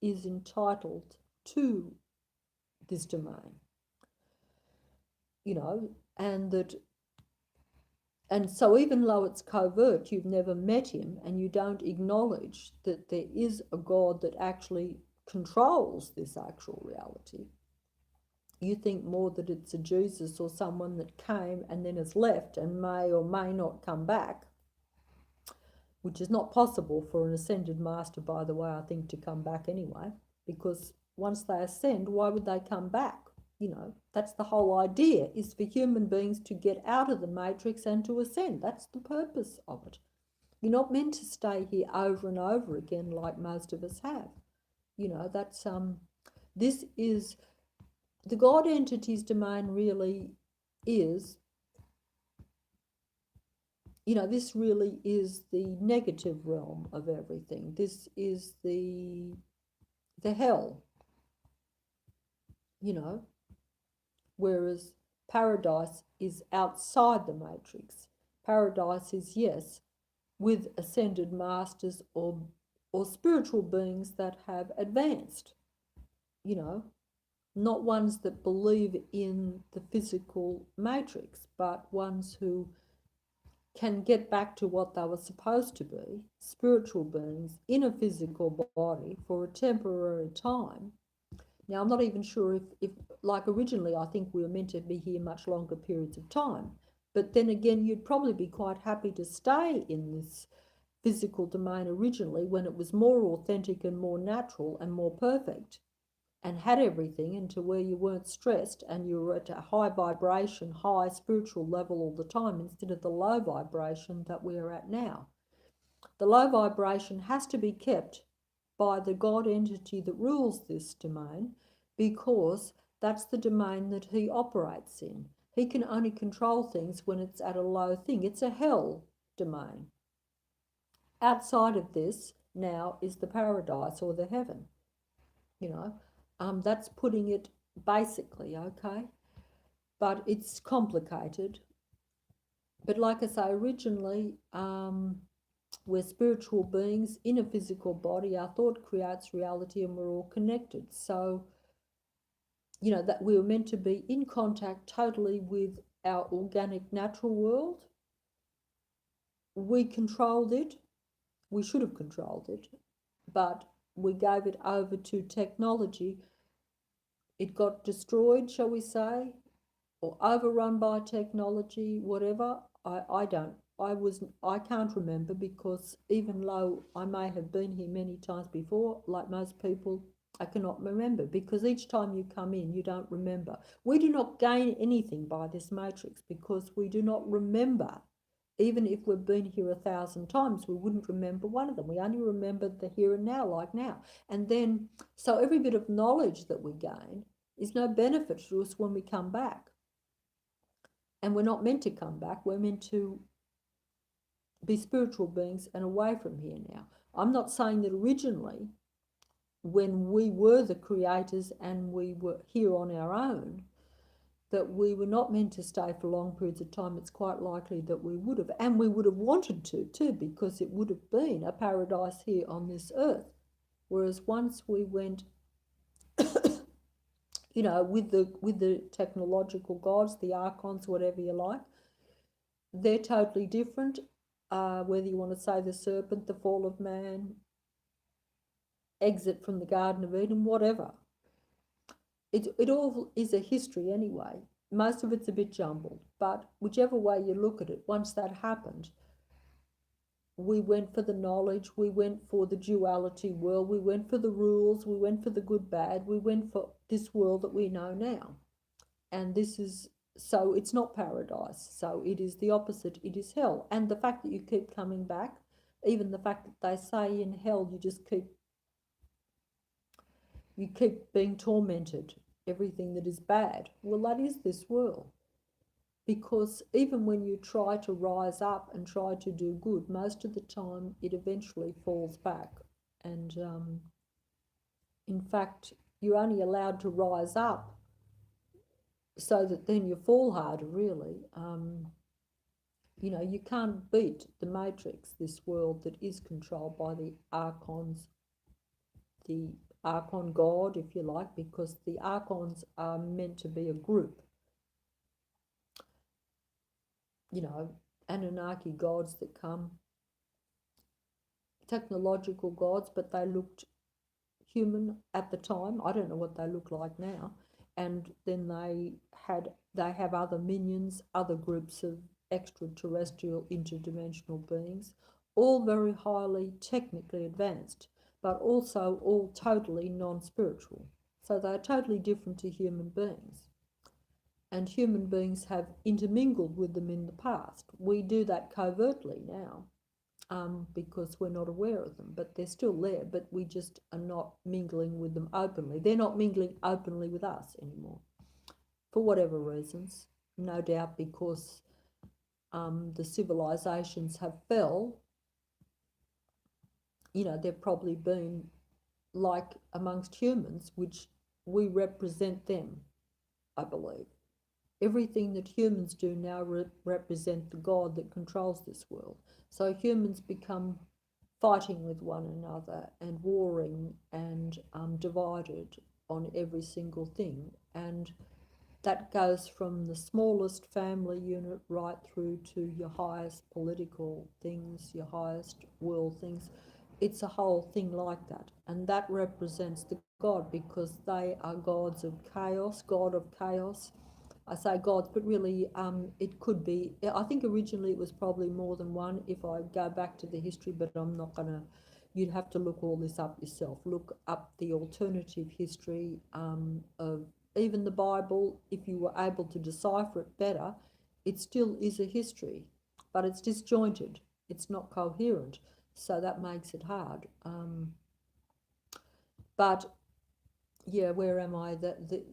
is entitled to this domain, you know, and so even though it's covert, you've never met him, and you don't acknowledge that there is a God that actually controls this actual reality. You think more that it's a Jesus or someone that came and then has left and may or may not come back, which is not possible for an ascended master, by the way, I think, to come back anyway, because once they ascend, why would they come back? You know, that's the whole idea, is for human beings to get out of the matrix and to ascend. That's the purpose of it. You're not meant to stay here over and over again like most of us have. You know, that's this is the God entity's domain. Really is, you know, this really is the negative realm of everything. This is the hell, you know, whereas paradise is outside the matrix. Paradise is, yes, with ascended masters or spiritual beings that have advanced, you know, not ones that believe in the physical matrix, but ones who can get back to what they were supposed to be, spiritual beings in a physical body for a temporary time. Now, I'm not even sure if like originally, I think we were meant to be here much longer periods of time. But then again, you'd probably be quite happy to stay in this physical domain originally, when it was more authentic and more natural and more perfect, and had everything, and to where you weren't stressed and you were at a high vibration, high spiritual level all the time, instead of the low vibration that we're at now. The low vibration has to be kept by the God entity that rules this domain, because that's the domain that he operates in. He can only control things when it's at a low thing. It's a hell domain. Outside of this now is the paradise or the heaven, you know. That's putting it basically, okay? But it's complicated. But like I say, originally, we're spiritual beings in a physical body. Our thought creates reality, and we're all connected. So, you know, that we were meant to be in contact totally with our organic natural world. We controlled it. We should have controlled it, but we gave it over to technology. It got destroyed, shall we say, or overrun by technology, whatever. I can't remember, because even though I may have been here many times before, like most people, I cannot remember, because each time you come in, you don't remember. We do not gain anything by this matrix, because we do not remember. Even if we've been here 1,000 times, we wouldn't remember one of them. We only remember the here and now, like now. And then, so every bit of knowledge that we gain Is no benefit to us when we come back. And we're not meant to come back, we're meant to be spiritual beings and away from here now. I'm not saying that originally, when we were the creators and we were here on our own, that we were not meant to stay for long periods of time. It's quite likely that we would have, and we would have wanted to too, because it would have been a paradise here on this earth. Whereas once we went, with the technological gods, the archons, whatever you like, they're totally different. Whether you want to say the serpent, the fall of man, exit from the Garden of Eden, whatever. It all is a history anyway. Most of it's a bit jumbled, but whichever way you look at it, once that happened, we went for the knowledge, we went for the duality world, we went for the rules, we went for the good bad, we went for this world that we know now. And this is, so it's not paradise, so it is the opposite, it is hell. And the fact that you keep coming back, even the fact that they say in hell you keep being tormented, everything that is bad, well, that is this world. Because even when you try to rise up and try to do good, most of the time it eventually falls back. And in fact, you're only allowed to rise up so that then you fall harder, really. You can't beat the matrix, this world that is controlled by the archons, the archon god, if you like, because the archons are meant to be a group. Anunnaki gods that come, technological gods, but they looked human at the time. I don't know what they look like now. And then they have other minions, other groups of extraterrestrial interdimensional beings, all very highly technically advanced, but also all totally non-spiritual. So they're totally different to human beings. And human beings have intermingled with them in the past. We do that covertly now, because we're not aware of them, but they're still there, but we just are not mingling with them openly. They're not mingling openly with us anymore, for whatever reasons. No doubt because the civilizations have fell. They've probably been like amongst humans, which we represent them, I believe. Everything that humans do now represent the God that controls this world. So humans become fighting with one another and warring and divided on every single thing. And that goes from the smallest family unit right through to your highest political things, your highest world things. It's a whole thing like that. And that represents the God, because they are gods of chaos, God of chaos. I say gods, but really it could be, I think originally it was probably more than one if I go back to the history, but I'm not going to, you'd have to look all this up yourself. Look up the alternative history of even the Bible. If you were able to decipher it better, it still is a history, but it's disjointed. It's not coherent, so that makes it hard. But yeah, where am I? The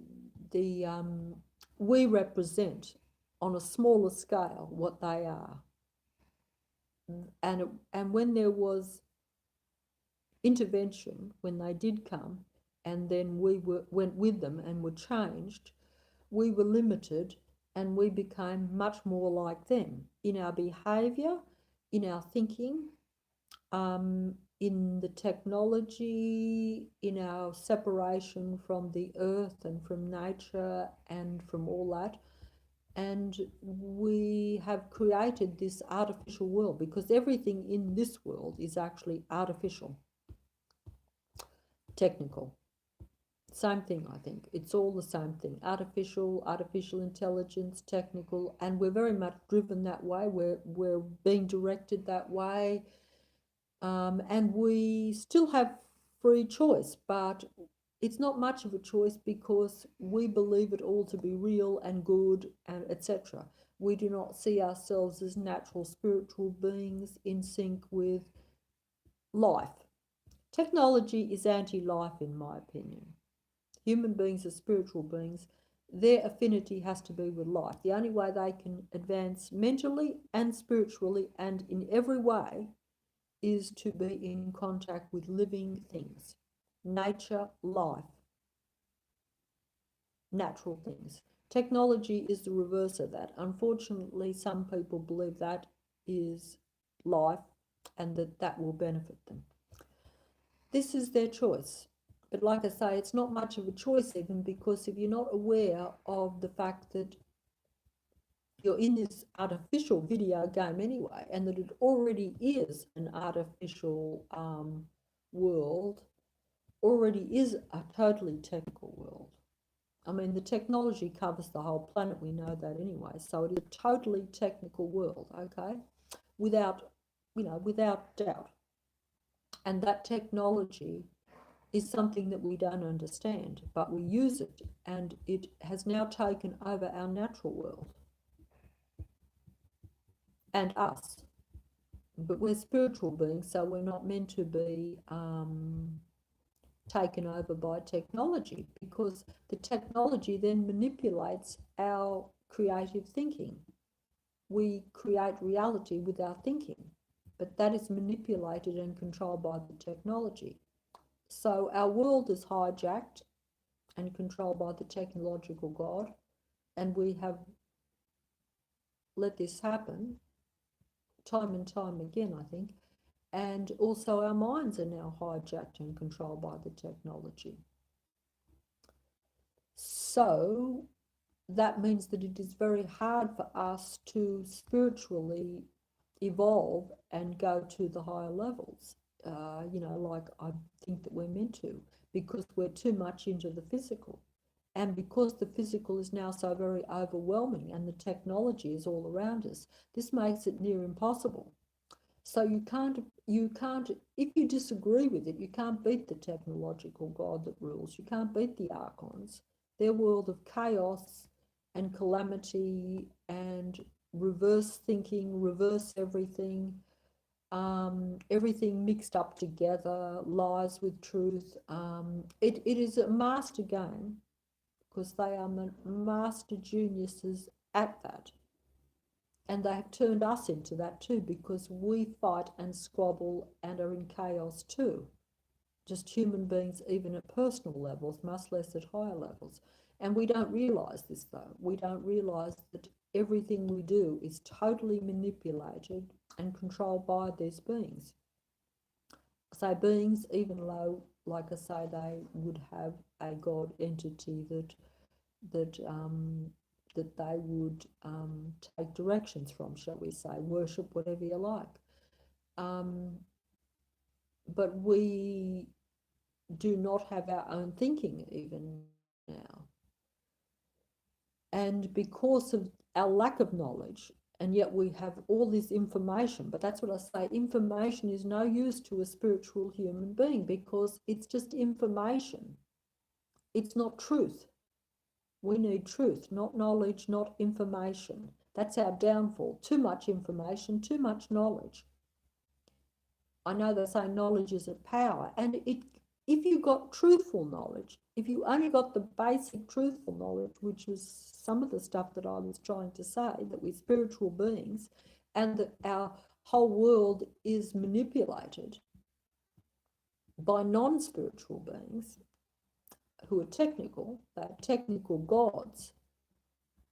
we represent on a smaller scale what they are, and when there was intervention, when they did come, and then went with them and were changed, we were limited, and we became much more like them in our behaviour, in our thinking, in the technology, in our separation from the earth and from nature and from all that. And we have created this artificial world, because everything in this world is actually artificial, technical. Same thing, I think. It's all the same thing. Artificial intelligence, technical, and we're very much driven that way. We're being directed that way. And we still have free choice, but it's not much of a choice, because we believe it all to be real and good and etc. We do not see ourselves as natural spiritual beings in sync with life. Technology is anti-life, in my opinion. Human beings are spiritual beings. Their affinity has to be with life. The only way they can advance mentally and spiritually and in every way is to be in contact with living things, nature, life, natural things. Technology is the reverse of that. Unfortunately, some people believe that is life and that that will benefit them. This is their choice. But like I say, it's not much of a choice even, because if you're not aware of the fact that you're in this artificial video game anyway, and that it already is an artificial world, already is a totally technical world. I mean, the technology covers the whole planet, we know that anyway, so it is a totally technical world, okay, without, without doubt. And that technology is something that we don't understand, but we use it, and it has now taken over our natural world and us. But we're spiritual beings, so we're not meant to be taken over by technology, because the technology then manipulates our creative thinking. We create reality with our thinking, but that is manipulated and controlled by the technology. So our world is hijacked and controlled by the technological God, and we have let this happen time and time again, I think. And also our minds are now hijacked and controlled by the technology. So that means that it is very hard for us to spiritually evolve and go to the higher levels, like I think that we're meant to, because we're too much into the physical. And because the physical is now so very overwhelming and the technology is all around us, this makes it near impossible. So you can't, if you disagree with it, you can't beat the technological God that rules. You can't beat the archons. Their world of chaos and calamity and reverse thinking, reverse everything, everything mixed up together, lies with truth. It is a master game, because they are master geniuses at that. And they have turned us into that too, because we fight and squabble and are in chaos too. Just human beings, even at personal levels, much less at higher levels. And we don't realise this though. We don't realise that everything we do is totally manipulated and controlled by these beings. So beings, even though, like I say, they would have a God entity that they would take directions from, shall we say, worship, whatever you like. But we do not have our own thinking even now. And because of our lack of knowledge, and yet we have all this information, but that's what I say, information is no use to a spiritual human being, because it's just information. It's not truth. We need truth, not knowledge, not information. That's our downfall. Too much information, too much knowledge. I know they say knowledge is a power, and if you got truthful knowledge, if you only got the basic truthful knowledge, which is some of the stuff that I was trying to say, that we're spiritual beings and that our whole world is manipulated by non-spiritual beings who are technical, they're technical gods,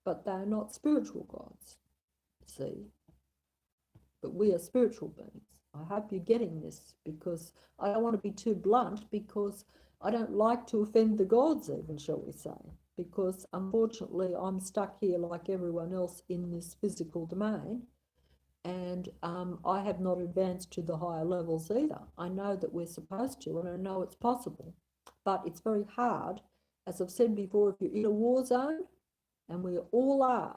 but they're not spiritual gods, see? But we are spiritual beings. I hope you're getting this, because I don't want to be too blunt, because I don't like to offend the gods even, shall we say, because unfortunately I'm stuck here like everyone else in this physical domain, and I have not advanced to the higher levels either. I know that we're supposed to, and I know it's possible, but it's very hard. As I've said before, if you're in a war zone, and we all are,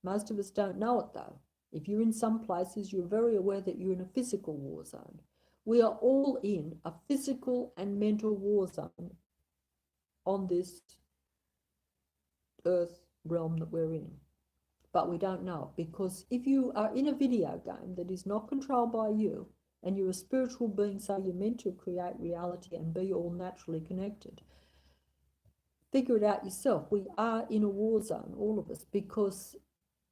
most of us don't know it though. If you're in some places, you're very aware that you're in a physical war zone. We are all in a physical and mental war zone on this earth realm that we're in. But we don't know it, because if you are in a video game that is not controlled by you, and you're a spiritual being, so you're meant to create reality and be all naturally connected, figure it out yourself. We are in a war zone, all of us, because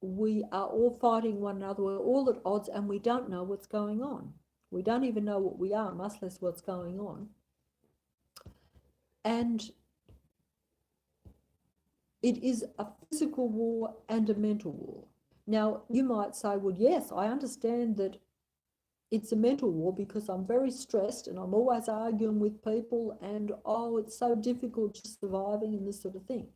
we are all fighting one another. We're all at odds and we don't know what's going on. We don't even know what we are, much less what's going on. And it is a physical war and a mental war. Now, you might say, well, yes, I understand that it's a mental war because I'm very stressed and I'm always arguing with people and, oh, it's so difficult just surviving and this sort of thing.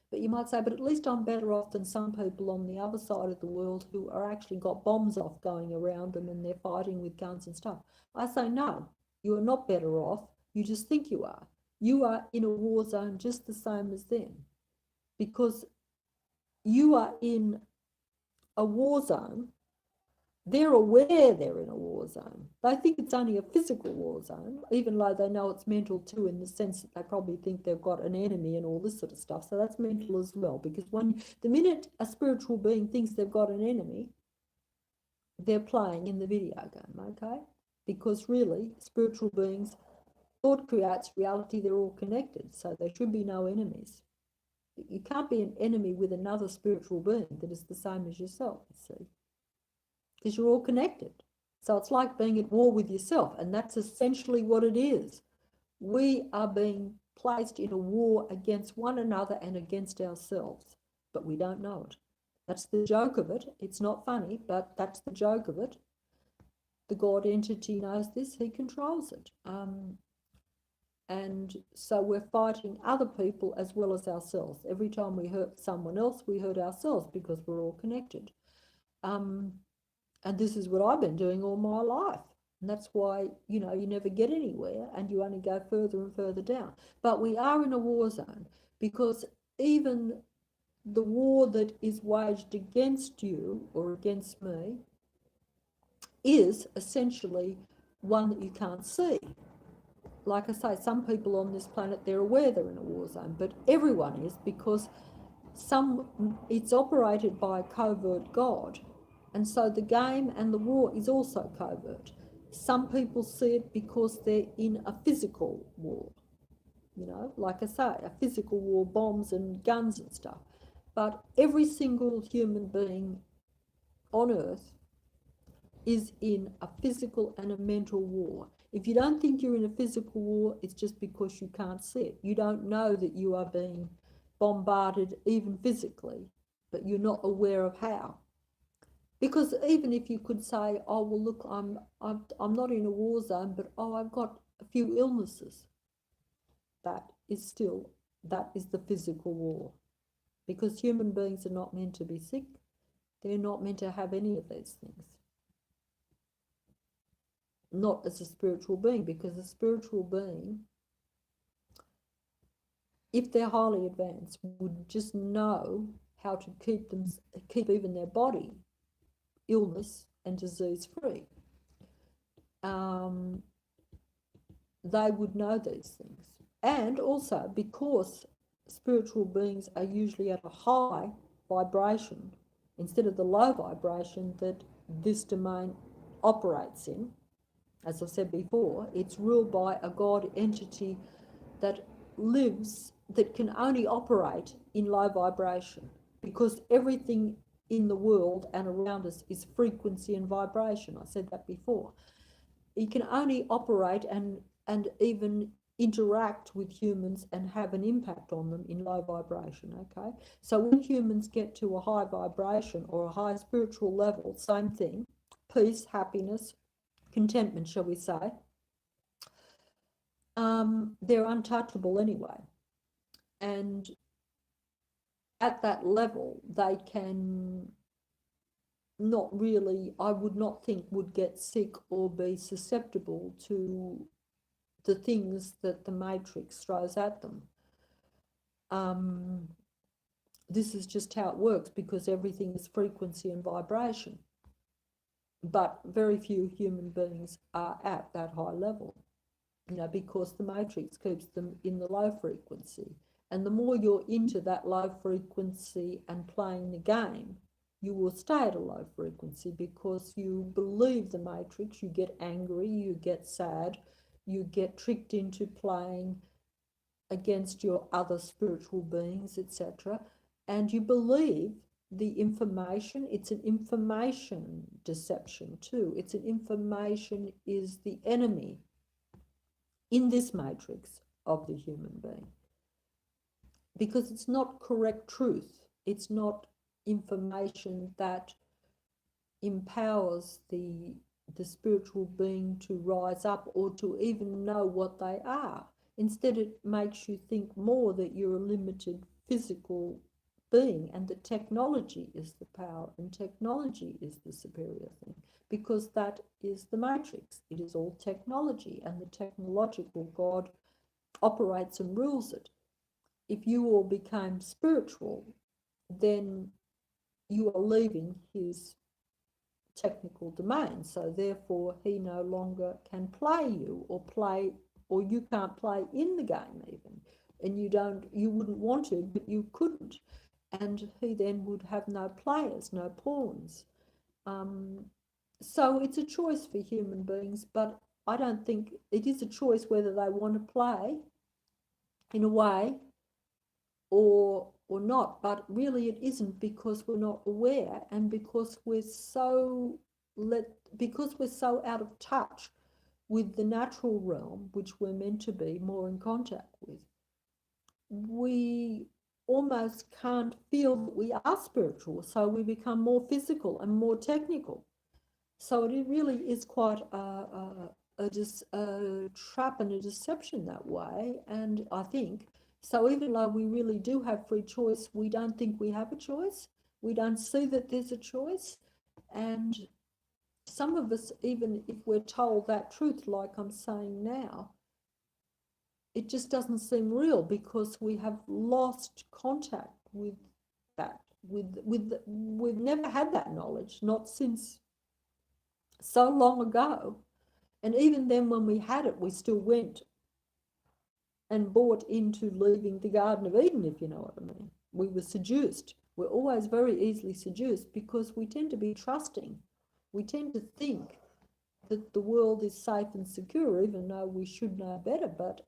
But you might say, but at least I'm better off than some people on the other side of the world who are actually got bombs off going around them and they're fighting with guns and stuff. I say, no, you are not better off. You just think you are. You are in a war zone just the same as them, because you are in a war zone. They're aware they're in a war zone. They think it's only a physical war zone, even though they know it's mental too, in the sense that they probably think they've got an enemy and all this sort of stuff. So that's mental as well, because the minute a spiritual being thinks they've got an enemy, they're playing in the video game, okay? Because really, spiritual beings, thought creates reality, they're all connected, so there should be no enemies. You can't be an enemy with another spiritual being that is the same as yourself, you see, because you're all connected. So it's like being at war with yourself, and that's essentially what it is. We are being placed in a war against one another and against ourselves, but we don't know it. That's the joke of it. It's not funny, but that's the joke of it. The God entity knows this, he controls it. And so we're fighting other people as well as ourselves. Every time we hurt someone else, we hurt ourselves because we're all connected. And this is what I've been doing all my life. And that's why, you know, you never get anywhere and you only go further and further down. But we are in a war zone, because even the war that is waged against you or against me is essentially one that you can't see. Like I say, some people on this planet, they're aware they're in a war zone, but everyone is, because it's operated by a covert God. And so the game and the war is also covert. Some people see it because they're in a physical war, you know, like I say, a physical war, bombs and guns and stuff. But every single human being on earth is in a physical and a mental war. If you don't think you're in a physical war, it's just because you can't see it. You don't know that you are being bombarded even physically, but you're not aware of how. Because even if you could say, oh, well, look, I'm not in a war zone, but oh, I've got a few illnesses, that is the physical war. Because human beings are not meant to be sick. They're not meant to have any of these things. Not as a spiritual being, because a spiritual being, if they're highly advanced, would just know how to keep even their body illness and disease free. They would know these things. And also, because spiritual beings are usually at a high vibration instead of the low vibration that this domain operates in, as I said before, it's ruled by a God entity that can only operate in low vibration, because everything in the world and around us is frequency and vibration. I said that before. It can only operate and even interact with humans and have an impact on them in low vibration, okay? So when humans get to a high vibration or a high spiritual level, same thing, peace, happiness, contentment, shall we say, they're untouchable anyway. And at that level, they can not really, I would not think, would get sick or be susceptible to the things that the matrix throws at them. This is just how it works, because everything is frequency and vibration. But very few human beings are at that high level, you know, because the matrix keeps them in the low frequency. And the more you're into that low frequency and playing the game, you will stay at a low frequency, because you believe the matrix, you get angry, you get sad, you get tricked into playing against your other spiritual beings, etc. And you believe the information. It's an information deception too. It's an information is the enemy in this matrix of the human being, because it's not correct truth. It's not information that empowers the spiritual being to rise up or to even know what they are. Instead, it makes you think more that you're a limited physical being and that technology is the power and technology is the superior thing, because that is the matrix. It is all technology, and the technological God operates and rules it. If you all became spiritual, then you are leaving his technical domain, so therefore he no longer can play you or you can't play in the game even, and you wouldn't want to, but you couldn't, and he then would have no players, no pawns. So it's a choice for human beings, but I don't think it is a choice whether they want to play in a way or not, but really it isn't, because we're not aware, and because we're so out of touch with the natural realm, which we're meant to be more in contact with. We almost can't feel that we are spiritual, so we become more physical and more technical. So it really is quite a trap and a deception that way. And I think, so even though we really do have free choice, we don't think we have a choice. We don't see that there's a choice. And some of us, even if we're told that truth, like I'm saying now, it just doesn't seem real, because we have lost contact with that. We've never had that knowledge, not since so long ago. And even then, when we had it, we still went and bought into leaving the Garden of Eden, if you know what I mean. We were seduced. We're always very easily seduced, because we tend to be trusting. We tend to think that the world is safe and secure, even though we should know better. But,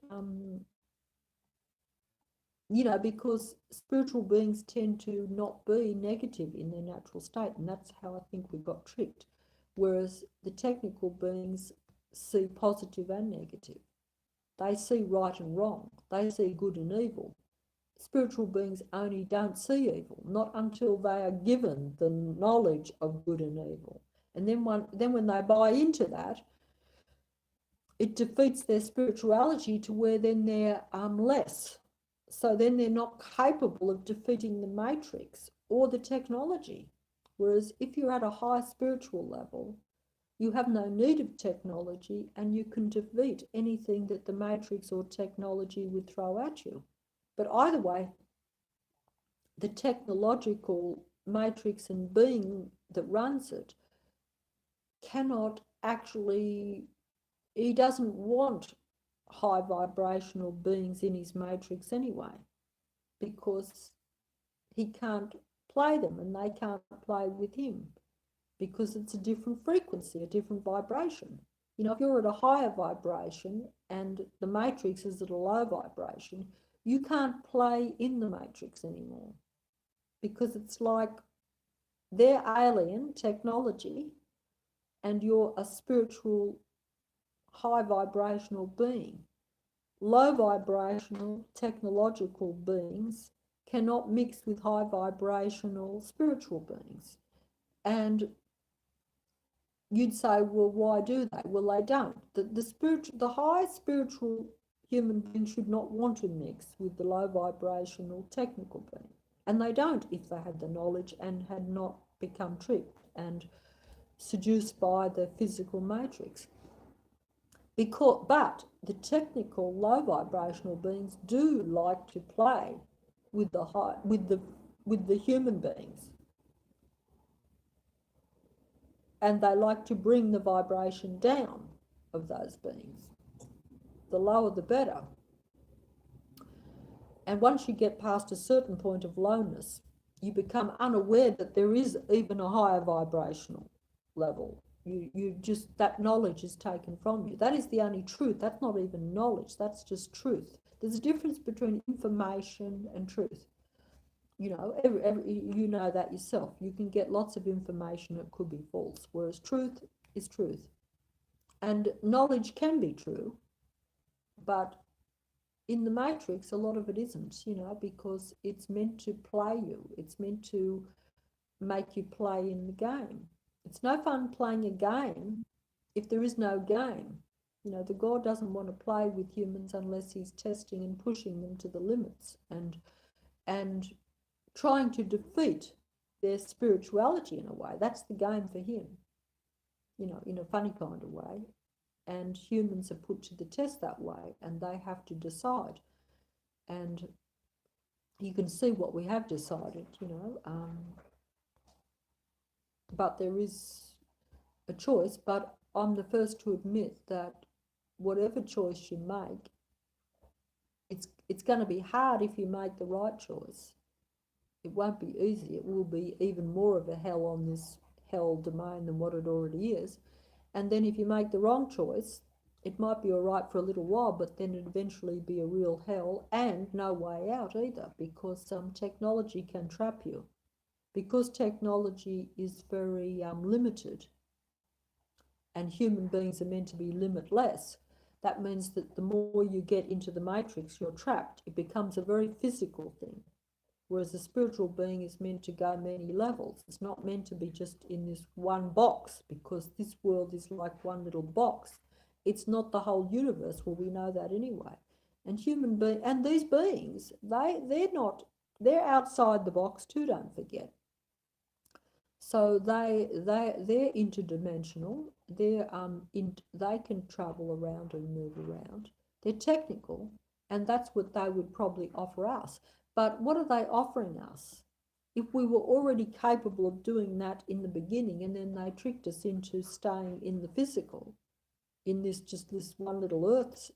because spiritual beings tend to not be negative in their natural state, and that's how I think we got tricked. Whereas the technical beings see positive and negative. They see right and wrong. They see good and evil. Spiritual beings only don't see evil, not until they are given the knowledge of good and evil. And then when they buy into that, it defeats their spirituality to where then they're less. So then they're not capable of defeating the matrix or the technology. Whereas if you're at a high spiritual level, you have no need of technology, and you can defeat anything that the matrix or technology would throw at you. But either way, the technological matrix and being that runs it cannot actually, he doesn't want high vibrational beings in his matrix anyway, because he can't play them and they can't play with him, because it's a different frequency, a different vibration. If you're at a higher vibration and the matrix is at a low vibration, you can't play in the matrix anymore, because it's like they're alien technology and you're a spiritual high vibrational being. Low vibrational technological beings cannot mix with high vibrational spiritual beings. And you'd say, well, why do they? Well, they don't. The high spiritual human being should not want to mix with the low vibrational technical being. And they don't, if they had the knowledge and had not become tricked and seduced by the physical matrix. But the technical low vibrational beings do like to play with the human beings. And they like to bring the vibration down of those beings. The lower the better. And once you get past a certain point of lowness, you become unaware that there is even a higher vibrational level. You just, that knowledge is taken from you. That is the only truth. That's not even knowledge. That's just truth. There's a difference between information and truth. You know, you know that yourself. You can get lots of information that could be false, whereas truth is truth. And knowledge can be true, but in the Matrix, a lot of it isn't, you know, because it's meant to play you. It's meant to make you play in the game. It's no fun playing a game if there is no game. You know, the God doesn't want to play with humans unless he's testing and pushing them to the limits and trying to defeat their spirituality in a way. That's the game for him, you know, in a funny kind of way. And humans are put to the test that way, and they have to decide. And you can see what we have decided, you know. But there is a choice. But I'm the first to admit that whatever choice you make, it's going to be hard if you make the right choice. It won't be easy. It will be even more of a hell on this hell domain than what it already is. And then if you make the wrong choice, it might be all right for a little while, but then it'd eventually be a real hell and no way out either, because technology can trap you. Because technology is very limited, and human beings are meant to be limitless, that means that the more you get into the matrix, you're trapped. It becomes a very physical thing. Whereas a spiritual being is meant to go many levels. It's not meant to be just in this one box, because this world is like one little box. It's not the whole universe. Well, we know that anyway. And these beings, they're outside the box too, don't forget. So they're interdimensional. They can travel around and move around. They're technical, and that's what they would probably offer us. But what are they offering us? If we were already capable of doing that in the beginning, and then they tricked us into staying in the physical, in this one little Earth's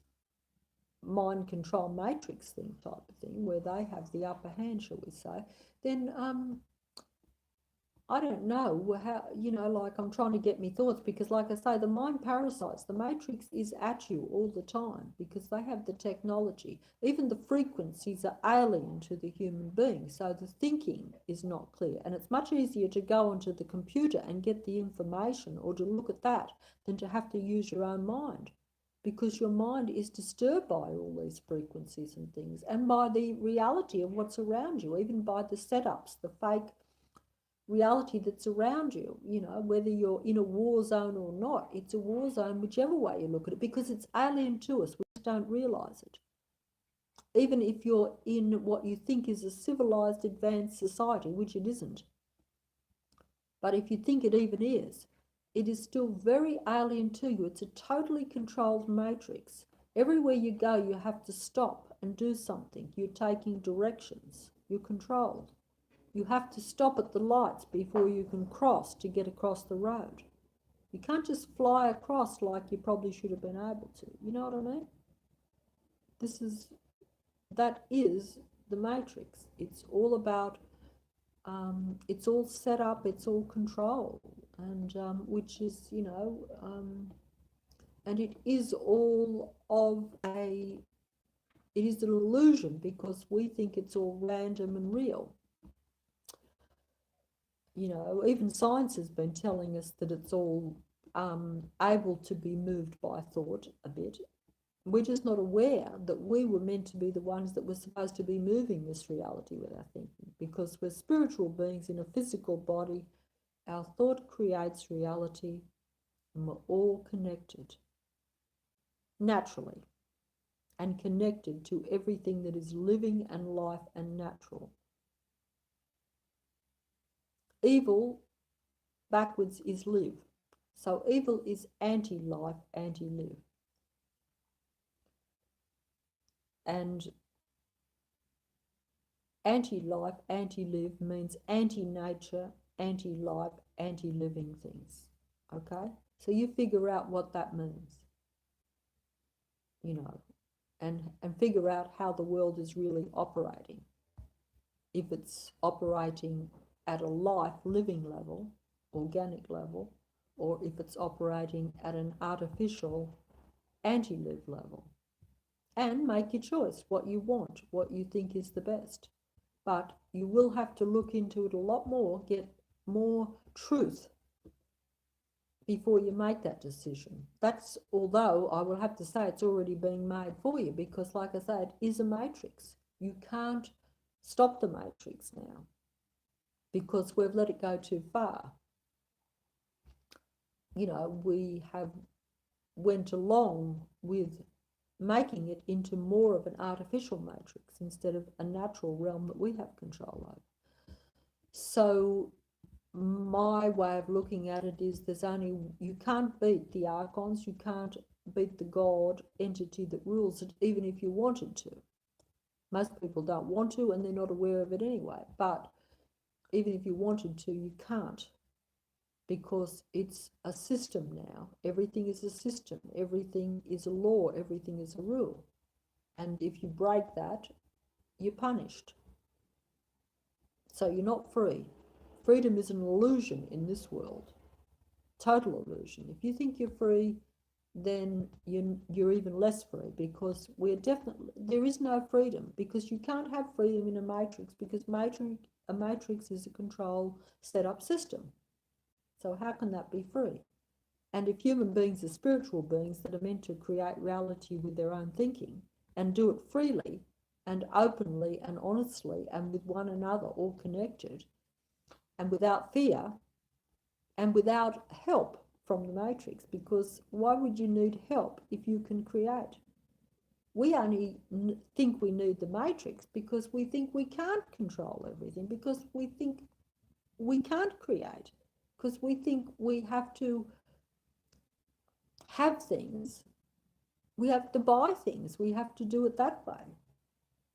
mind control matrix thing type of thing, where they have the upper hand, shall we say, then I don't know how, you know, like I'm trying to get me thoughts, because like I say, the mind parasites, the matrix is at you all the time because they have the technology. Even the frequencies are alien to the human being, so the thinking is not clear. And it's much easier to go onto the computer and get the information or to look at that than to have to use your own mind, because your mind is disturbed by all these frequencies and things, and by the reality of what's around you, even by the setups, the fake reality that's around you, you know, whether you're in a war zone or not. It's a war zone whichever way you look at it, because it's alien to us. We just don't realize it. Even if you're in what you think is a civilized, advanced society, which it isn't. But if you think it even is, it is still very alien to you. It's a totally controlled matrix. Everywhere you go, you have to stop and do something. You're taking directions. You're controlled. You have to stop at the lights before you can cross to get across the road. You can't just fly across like you probably should have been able to. You know what I mean? That is the matrix. It's all about, it's all set up, it's all control, and which is, you know, and it is all it is an illusion, because we think it's all random and real. You know, even science has been telling us that it's all able to be moved by thought a bit. We're just not aware that we were meant to be the ones that were supposed to be moving this reality with our thinking, because we're spiritual beings in a physical body. Our thought creates reality, and we're all connected naturally and connected to everything that is living and life and natural. Evil backwards is live. So evil is anti-life, anti-live. And anti-life, anti-live means anti-nature, anti-life, anti-living things. Okay? So you figure out what that means, you know, and figure out how the world is really operating. If it's operating at a life, living level, organic level, or if it's operating at an artificial, anti-live level. and make your choice, what you want, what you think is the best. But you will have to look into it a lot more, get more truth before you make that decision. That's, although I will have to say it's already being made for you, because like I say, it is a matrix. You can't stop the matrix now because we've let it go too far. You know, we have went along with making it into more of an artificial matrix instead of a natural realm that we have control over. So my way of looking at it is you can't beat the archons, you can't beat the God entity that rules it, even if you wanted to. Most people don't want to, and they're not aware of it anyway. But even if you wanted to, you can't, because it's a system now. Everything is a system. Everything is a law. Everything is a rule. And if you break that, you're punished. So you're not free. Freedom is an illusion in this world. Total illusion. If you think you're free, then you're even less free, because there is no freedom, because you can't have freedom in a matrix, because a matrix is a control set up system. So how can that be free? And if human beings are spiritual beings that are meant to create reality with their own thinking and do it freely and openly and honestly and with one another, all connected and without fear and without help from the matrix, because why would you need help if you can create? We only think we need the matrix because we think we can't control everything, because we think we can't create, because we think we have to have things, we have to buy things, we have to do it that way.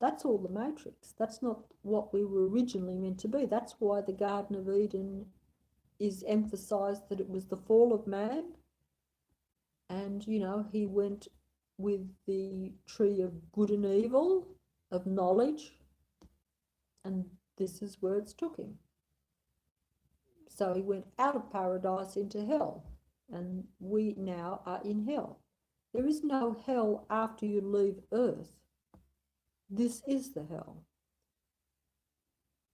That's all the matrix. That's not what we were originally meant to be. That's why the Garden of Eden is emphasized, that it was the fall of man, and you know, he went with the tree of good and evil, of knowledge, and this is where it's took him. So he went out of paradise into hell, and we now are in hell. There is no hell after you leave earth. This is the hell.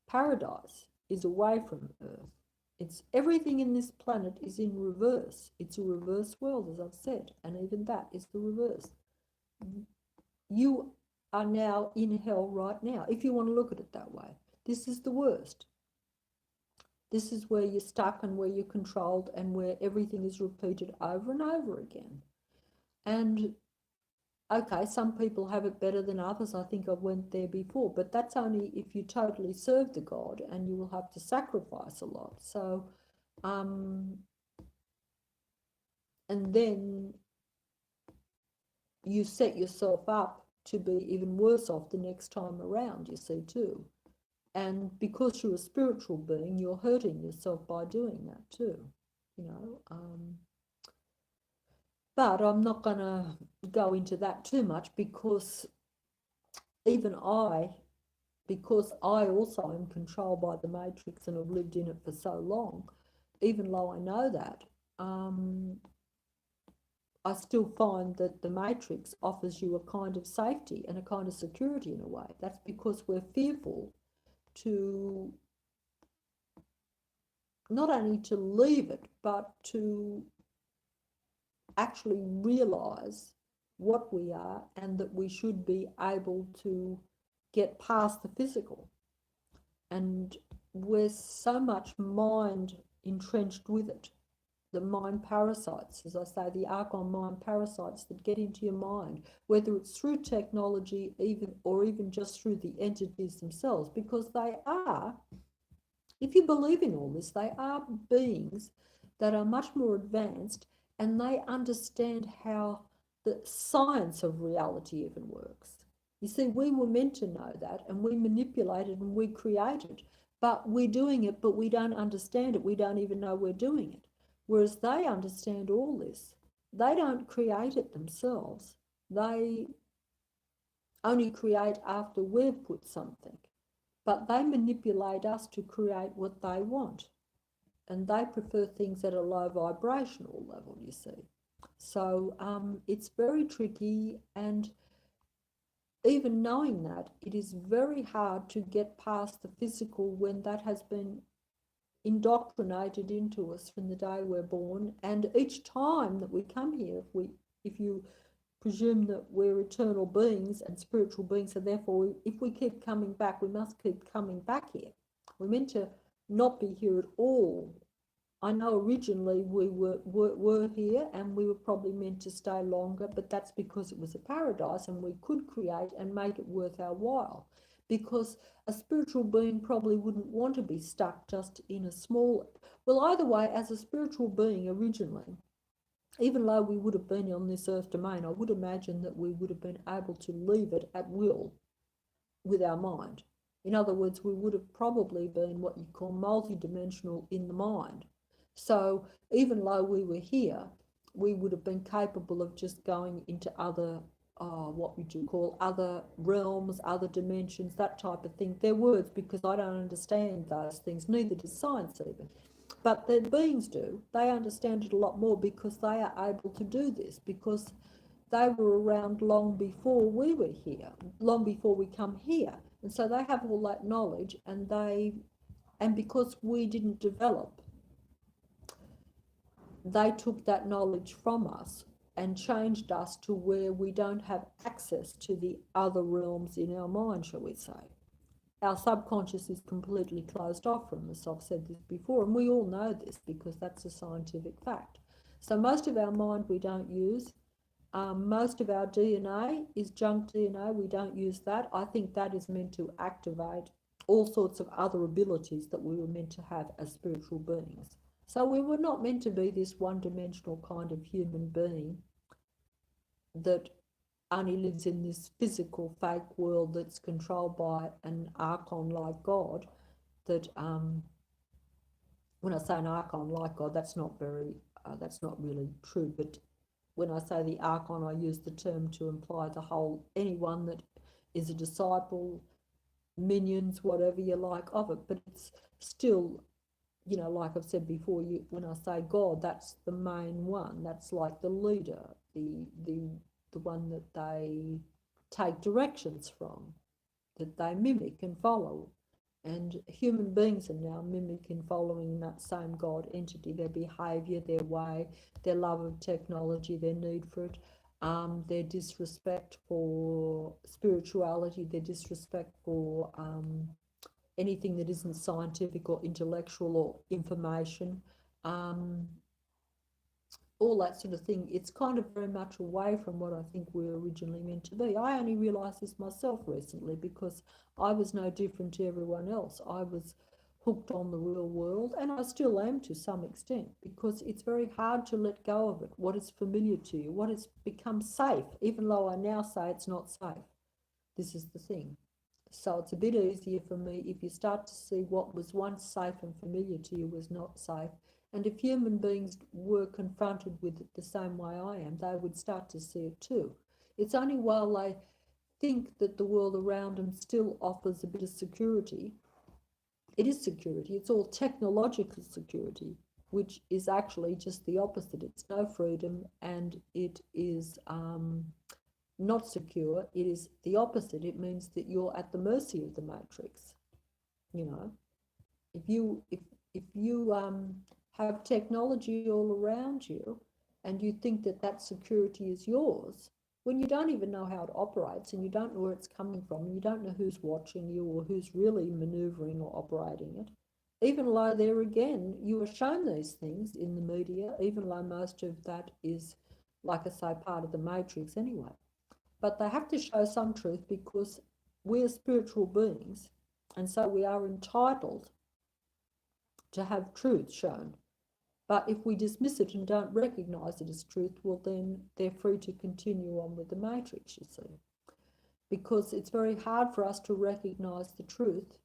Paradise is away from earth. It's everything in this planet is in reverse. It's a reverse world, as I've said, and even that is the reverse. You are now in hell right now, if you want to look at it that way. This is the worst. This is where you're stuck and where you're controlled and where everything is repeated over and over again. And okay, some people have it better than others. I think I went there before, but that's only if you totally serve the God, and you will have to sacrifice a lot. So, and then you set yourself up to be even worse off the next time around, you see, too. And because you're a spiritual being, you're hurting yourself by doing that too, you know. But I'm not going to go into that too much, because even because I also am controlled by the matrix and have lived in it for so long, even though I know that, I still find that the matrix offers you a kind of safety and a kind of security in a way. That's because we're fearful to not only to leave it, but to actually realize what we are, and that we should be able to get past the physical. And we're so much mind entrenched with it. The mind parasites, as I say, the archon mind parasites that get into your mind, whether it's through technology, even just through the entities themselves, because they are, if you believe in all this, they are beings that are much more advanced, and they understand how the science of reality even works. You see, we were meant to know that, and we manipulated and we created, but we're doing it, but we don't understand it. We don't even know we're doing it. Whereas they understand all this. They don't create it themselves. They only create after we've put something. But they manipulate us to create what they want. And they prefer things at a low vibrational level, you see. So it's very tricky, and even knowing that, it is very hard to get past the physical when that has been indoctrinated into us from the day we're born. And each time that we come here, if you presume that we're eternal beings and spiritual beings, so therefore if we keep coming back, we must keep coming back here. We're meant to not be here at all. I know originally we were here and we were probably meant to stay longer, but that's because it was a paradise and we could create and make it worth our while. Because a spiritual being probably wouldn't want to be stuck just in a small, well, either way, as a spiritual being originally, even though we would have been on this earth domain, I would imagine that we would have been able to leave it at will with our mind. In other words, we would have probably been what you call multidimensional in the mind. So even though we were here, we would have been capable of just going into other, what would you call, other realms, other dimensions, that type of thing. They're words because I don't understand those things, neither does science even. But the beings do. They understand it a lot more because they are able to do this, because they were around long before we were here, long before we come here. And so they have all that knowledge, and because we didn't develop, they took that knowledge from us and changed us to where we don't have access to the other realms in our mind, shall we say. Our subconscious is completely closed off from us. I've said this before, and we all know this because that's a scientific fact. So most of our mind we don't use. Most of our DNA is junk DNA. We don't use that. I think that is meant to activate all sorts of other abilities that we were meant to have as spiritual beings. So we were not meant to be this one-dimensional kind of human being that only lives in this physical fake world that's controlled by an archon like God. That when I say an archon like God, that's not really true. But when I say the archon, I use the term to imply the whole, anyone that is a disciple, minions, whatever you like of it. But it's still, like I've said before, when I say God, that's the main one. That's like the leader, the one that they take directions from, that they mimic and follow. And human beings are now mimicking, following that same God entity, their behaviour, their way, their love of technology, their need for it, their disrespect for spirituality, their disrespect for anything that isn't scientific or intellectual or information, all that sort of thing. It's kind of very much away from what I think we were originally meant to be. I only realised this myself recently because I was no different to everyone else. I was hooked on the real world, and I still am to some extent, because it's very hard to let go of it, what is familiar to you, what has become safe, even though I now say it's not safe. This is the thing. So it's a bit easier for me if you start to see what was once safe and familiar to you was not safe. And if human beings were confronted with it the same way I am, they would start to see it too. It's only while they think that the world around them still offers a bit of security. It is security. It's all technological security, which is actually just the opposite. It's no freedom, and it is not secure. It is the opposite. It means that you're at the mercy of the matrix. If you have technology all around you and you think that that security is yours, when you don't even know how it operates and you don't know where it's coming from and you don't know who's watching you or who's really maneuvering or operating it, even though there again you are shown these things in the media, even though most of that is, like I say, part of the matrix anyway. But they have to show some truth because we're spiritual beings, and so we are entitled to have truth shown. But if we dismiss it and don't recognise it as truth, well, then they're free to continue on with the matrix, you see. Because it's very hard for us to recognise the truth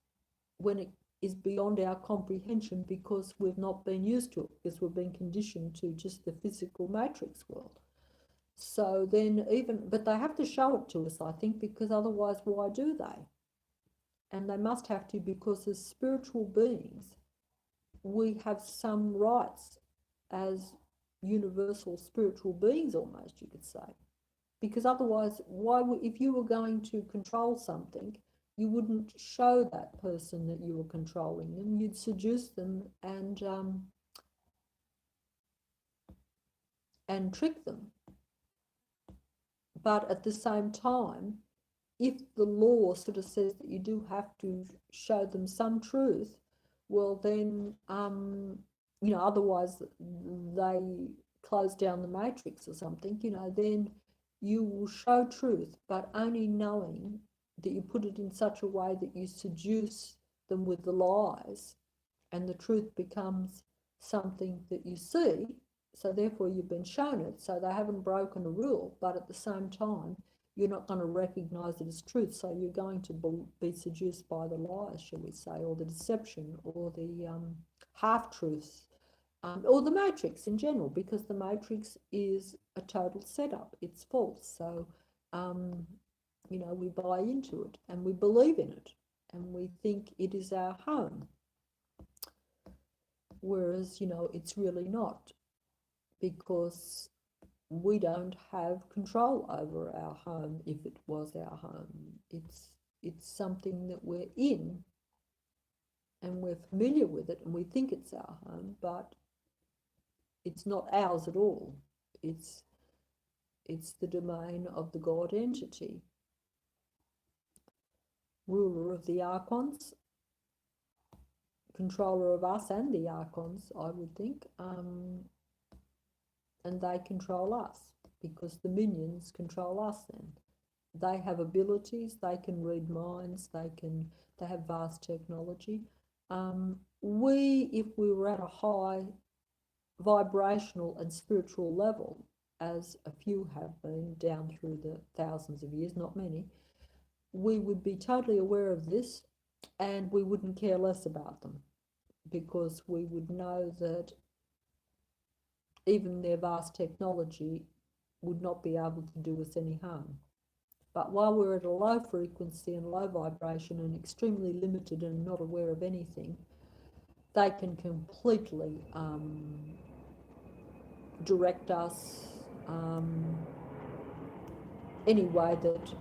when it is beyond our comprehension, because we've not been used to it, because we've been conditioned to just the physical matrix world. So then but they have to show it to us, I think, because otherwise why do they? And they must have to, because as spiritual beings, we have some rights as universal spiritual beings, almost, you could say. Because otherwise, why would, if you were going to control something, you wouldn't show that person that you were controlling them. You'd seduce them and trick them. But at the same time, if the law sort of says that you do have to show them some truth, well then, otherwise they close down the matrix or something, then you will show truth, but only knowing that you put it in such a way that you seduce them with the lies, and the truth becomes something that you see. So therefore you've been shown it, so they haven't broken a rule, but at the same time you're not going to recognize it as truth, so you're going to be seduced by the lies, shall we say, or the deception, or the half-truths, or the matrix in general, because the matrix is a total setup. It's false. So we buy into it and we believe in it and we think it is our home, whereas it's really not, because we don't have control over our home. If it was our home, it's something that we're in and we're familiar with it and we think it's our home, but it's not ours at all. It's the domain of the God entity, ruler of the archons, controller of us and the archons, I would think, and they control us, because the minions control us then. They have abilities, they can read minds, they have vast technology. If we were at a high vibrational and spiritual level, as a few have been down through the thousands of years, not many, we would be totally aware of this and we wouldn't care less about them, because we would know that even their vast technology would not be able to do us any harm. But while we're at a low frequency and low vibration and extremely limited and not aware of anything, they can completely direct us any way that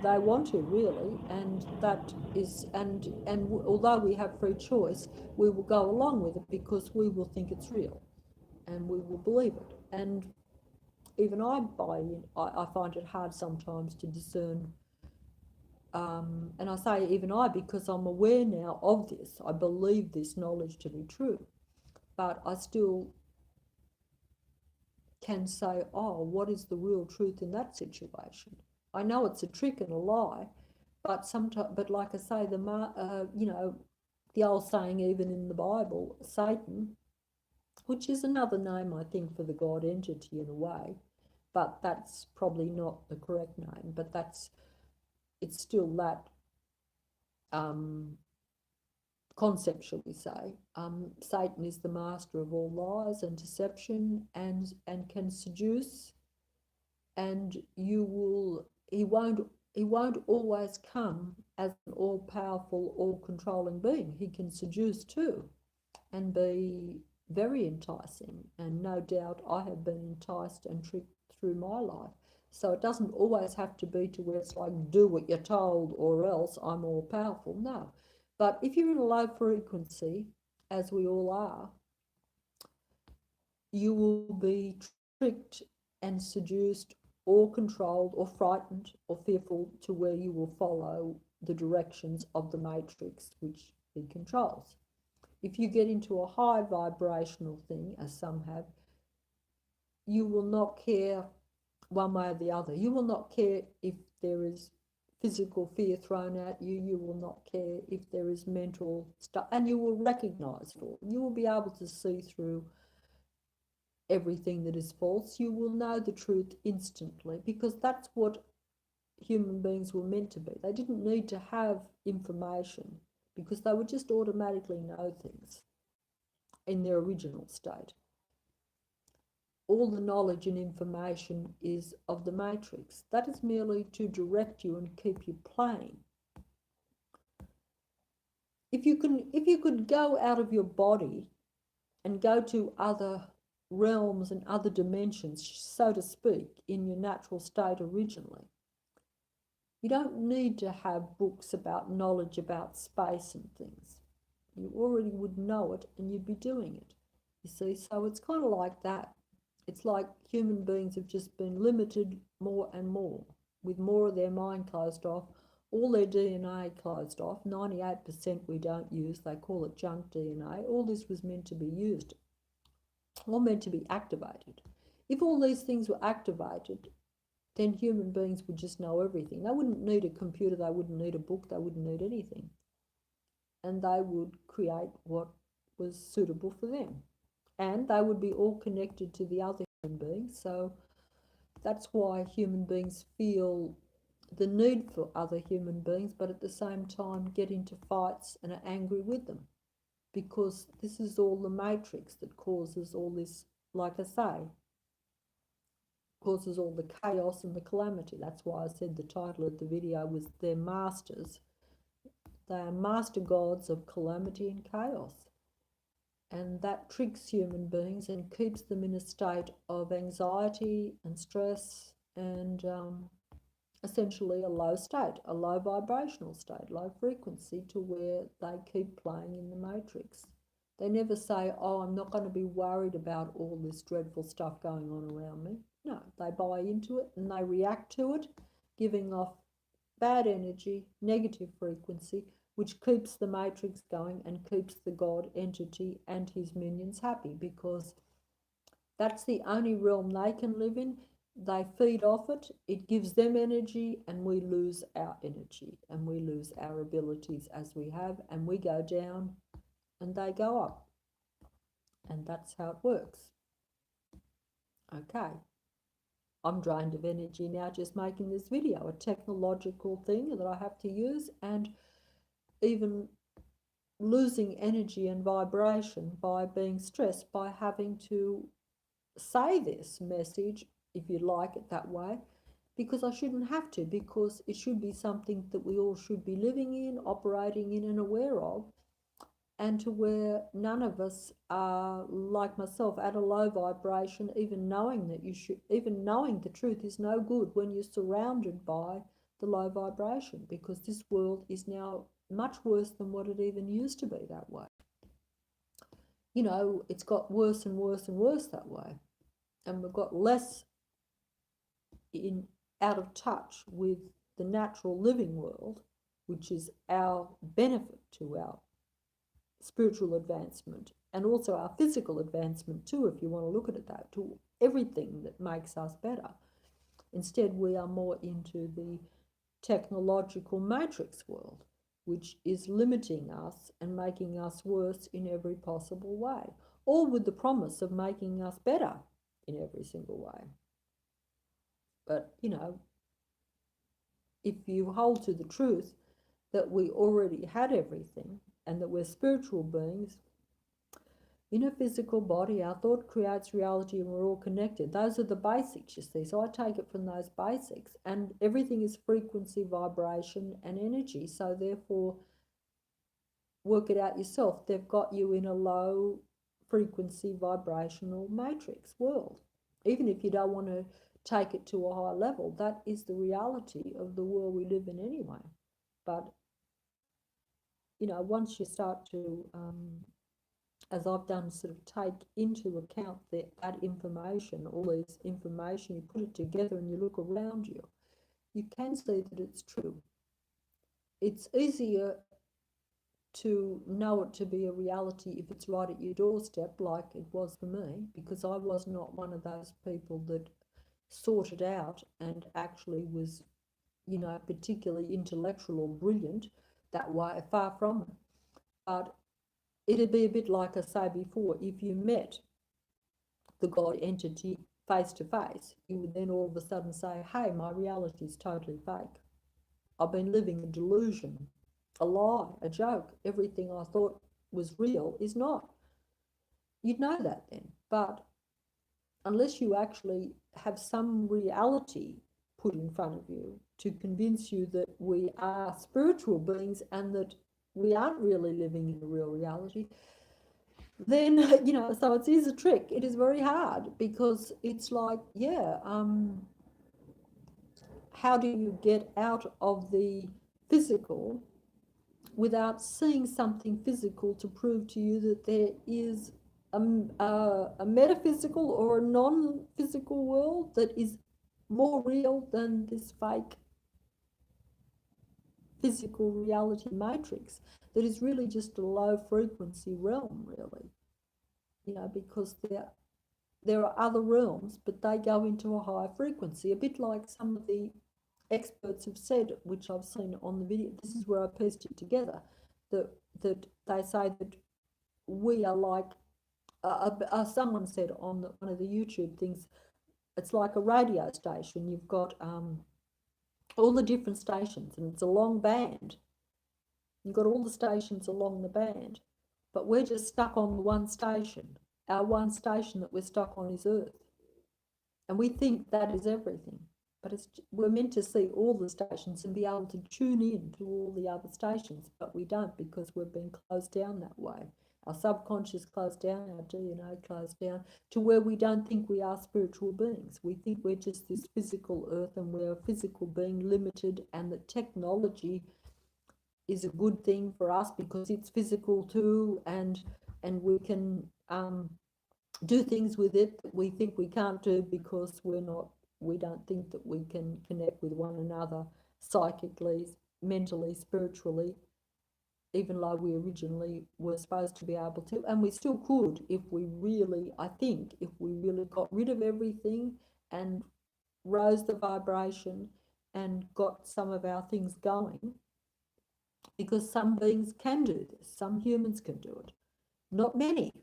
they want to, really. And that is, and although we have free choice, we will go along with it because we will think it's real and we will believe it. And even I buy in. I find it hard sometimes to discern, and I say even I, because I'm aware now of this. I believe this knowledge to be true, but I still can say, oh, what is the real truth in that situation? I know it's a trick and a lie, but sometimes, but like I say, the old saying, even in the Bible, Satan, which is another name, I think, for the God entity in a way, but that's probably not the correct name, but it's still that concept, shall we say. Satan is the master of all lies and deception, and can seduce, and he won't always come as an all-powerful, all-controlling being. He can seduce too and be very enticing, and no doubt I have been enticed and tricked through my life. So it doesn't always have to be to where it's like, do what you're told or else I'm all powerful. No. But if you're in a low frequency, as we all are, you will be tricked and seduced or controlled or frightened or fearful to where you will follow the directions of the matrix which he controls. If you get into a high vibrational thing, as some have, you will not care one way or the other. You will not care if there is physical fear thrown at you. You will not care if there is mental stuff, and you will recognize it all. You will be able to see through everything that is false. You will know the truth instantly, because that's what human beings were meant to be. They didn't need to have information, because they would just automatically know things in their original state. All the knowledge and information is of the matrix. That is merely to direct you and keep you playing. If you could go out of your body and go to other realms and other dimensions, so to speak, in your natural state originally. You don't need to have books about knowledge about space and things. You already would know it and you'd be doing it. You see, so it's kind of like that. It's like human beings have just been limited more and more, with more of their mind closed off, all their DNA closed off. 98% we don't use, they call it junk DNA. All this was meant to be used, or meant to be activated. If all these things were activated, then human beings would just know everything. They wouldn't need a computer, they wouldn't need a book, they wouldn't need anything. And they would create what was suitable for them. And they would be all connected to the other human beings. So that's why human beings feel the need for other human beings, but at the same time get into fights and are angry with them. Because this is all the matrix that causes all this, like I say, causes all the chaos and the calamity. That's why I said the title of the video was They're Masters. They are master gods of calamity and chaos. And that tricks human beings and keeps them in a state of anxiety and stress and essentially a low state, a low vibrational state, low frequency, to where they keep playing in the matrix. They never say, oh, I'm not going to be worried about all this dreadful stuff going on around me. No, they buy into it and they react to it, giving off bad energy, negative frequency, which keeps the matrix going and keeps the God entity and his minions happy, because that's the only realm they can live in. They feed off it, it gives them energy, and we lose our energy and we lose our abilities as we have, and we go down and they go up. And that's how it works. Okay. I'm drained of energy now just making this video, a technological thing that I have to use, and even losing energy and vibration by being stressed by having to say this message, if you like it that way, because I shouldn't have to, because it should be something that we all should be living in, operating in and aware of, and to where none of us are, like myself, at a low vibration, even knowing that you should, even knowing the truth is no good when you're surrounded by the low vibration, because this world is now much worse than what it even used to be that way. You know, it's got worse and worse and worse that way. And we've got less out of touch with the natural living world, which is our benefit to our spiritual advancement and also our physical advancement too, if you want to look at it that, to everything that makes us better. Instead, we are more into the technological matrix world, which is limiting us and making us worse in every possible way, all with the promise of making us better in every single way. But, you know, if you hold to the truth that we already had everything and that we're spiritual beings in a physical body, our thought creates reality and we're all connected. Those are the basics, you see. So I take it from those basics, and everything is frequency, vibration and energy. So therefore, work it out yourself. They've got you in a low frequency vibrational matrix world. Even if you don't want to take it to a high level, that is the reality of the world we live in anyway. But, you know, once you start to, as I've done, sort of take into account that information, all this information, you put it together and you look around you, you can see that it's true. It's easier to know it to be a reality if it's right at your doorstep, like it was for me, because I was not one of those people that sorted out and actually was, you know, particularly intellectual or brilliant that way, far from it. But it'd be a bit like I say before, if you met the God entity face to face, you would then all of a sudden say, hey, my reality is totally fake. I've been living a delusion, a lie, a joke. Everything I thought was real is not. You'd know that then. But unless you actually have some reality put in front of you to convince you that we are spiritual beings and that we aren't really living in a real reality, then so it is a trick. It is very hard because it's like, yeah, how do you get out of the physical without seeing something physical to prove to you that there is a metaphysical or a non-physical world that is more real than this fake physical reality matrix that is really just a low frequency realm, really, because there are other realms, but they go into a higher frequency, a bit like some of the experts have said, which I've seen on the video. This is where I pieced it together, that that they say that we are like, someone said on one of the YouTube things, it's like a radio station. You've got all the different stations, and it's a long band. You've got all the stations along the band, but we're just stuck on the one station. Our one station that we're stuck on is Earth. And we think that is everything. But we're meant to see all the stations and be able to tune in to all the other stations, but we don't because we've been closed down that way. Our subconscious closed down, our DNA closed down to where we don't think we are spiritual beings. We think we're just this physical earth and we're a physical being, limited, and that technology is a good thing for us because it's physical too, and we can do things with it that we think we can't do because we don't think that we can connect with one another psychically, mentally, spiritually, even though we originally were supposed to be able to. And we still could if we really, I think, if we really got rid of everything and rose the vibration and got some of our things going, because some beings can do this, some humans can do it. Not many,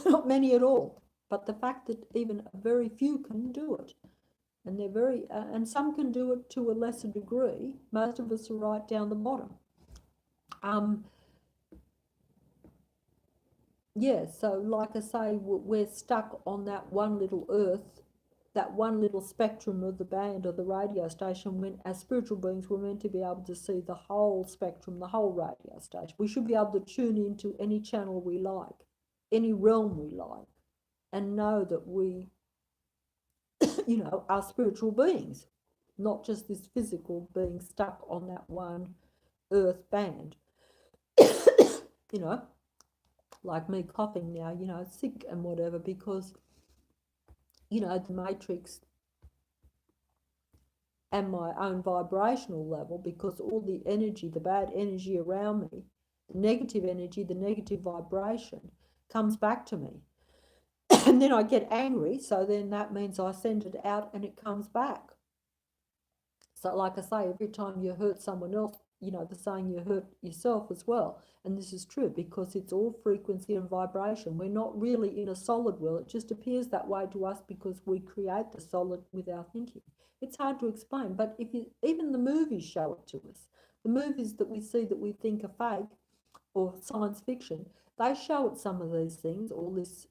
not many at all. But the fact that even a very few can do it, and they're and some can do it to a lesser degree. Most of us are right down the bottom. Yeah, so like I say, we're stuck on that one little earth, that one little spectrum of the band or the radio station, when as spiritual beings we're meant to be able to see the whole spectrum, the whole radio station. We should be able to tune into any channel we like, any realm we like, and know that we, are spiritual beings, not just this physical being stuck on that one earth band. you know, like me coughing now, sick and whatever, because, the matrix and my own vibrational level, because all the energy, the bad energy around me, the negative energy, the negative vibration comes back to me. And then I get angry, so then that means I send it out and it comes back. So like I say, every time you hurt someone else, the saying, you hurt yourself as well. And this is true because it's all frequency and vibration. We're not really in a solid world. It just appears that way to us because we create the solid with our thinking. It's hard to explain, but even the movies show it to us. The movies that we see that we think are fake or science fiction, they show it some of these things, all this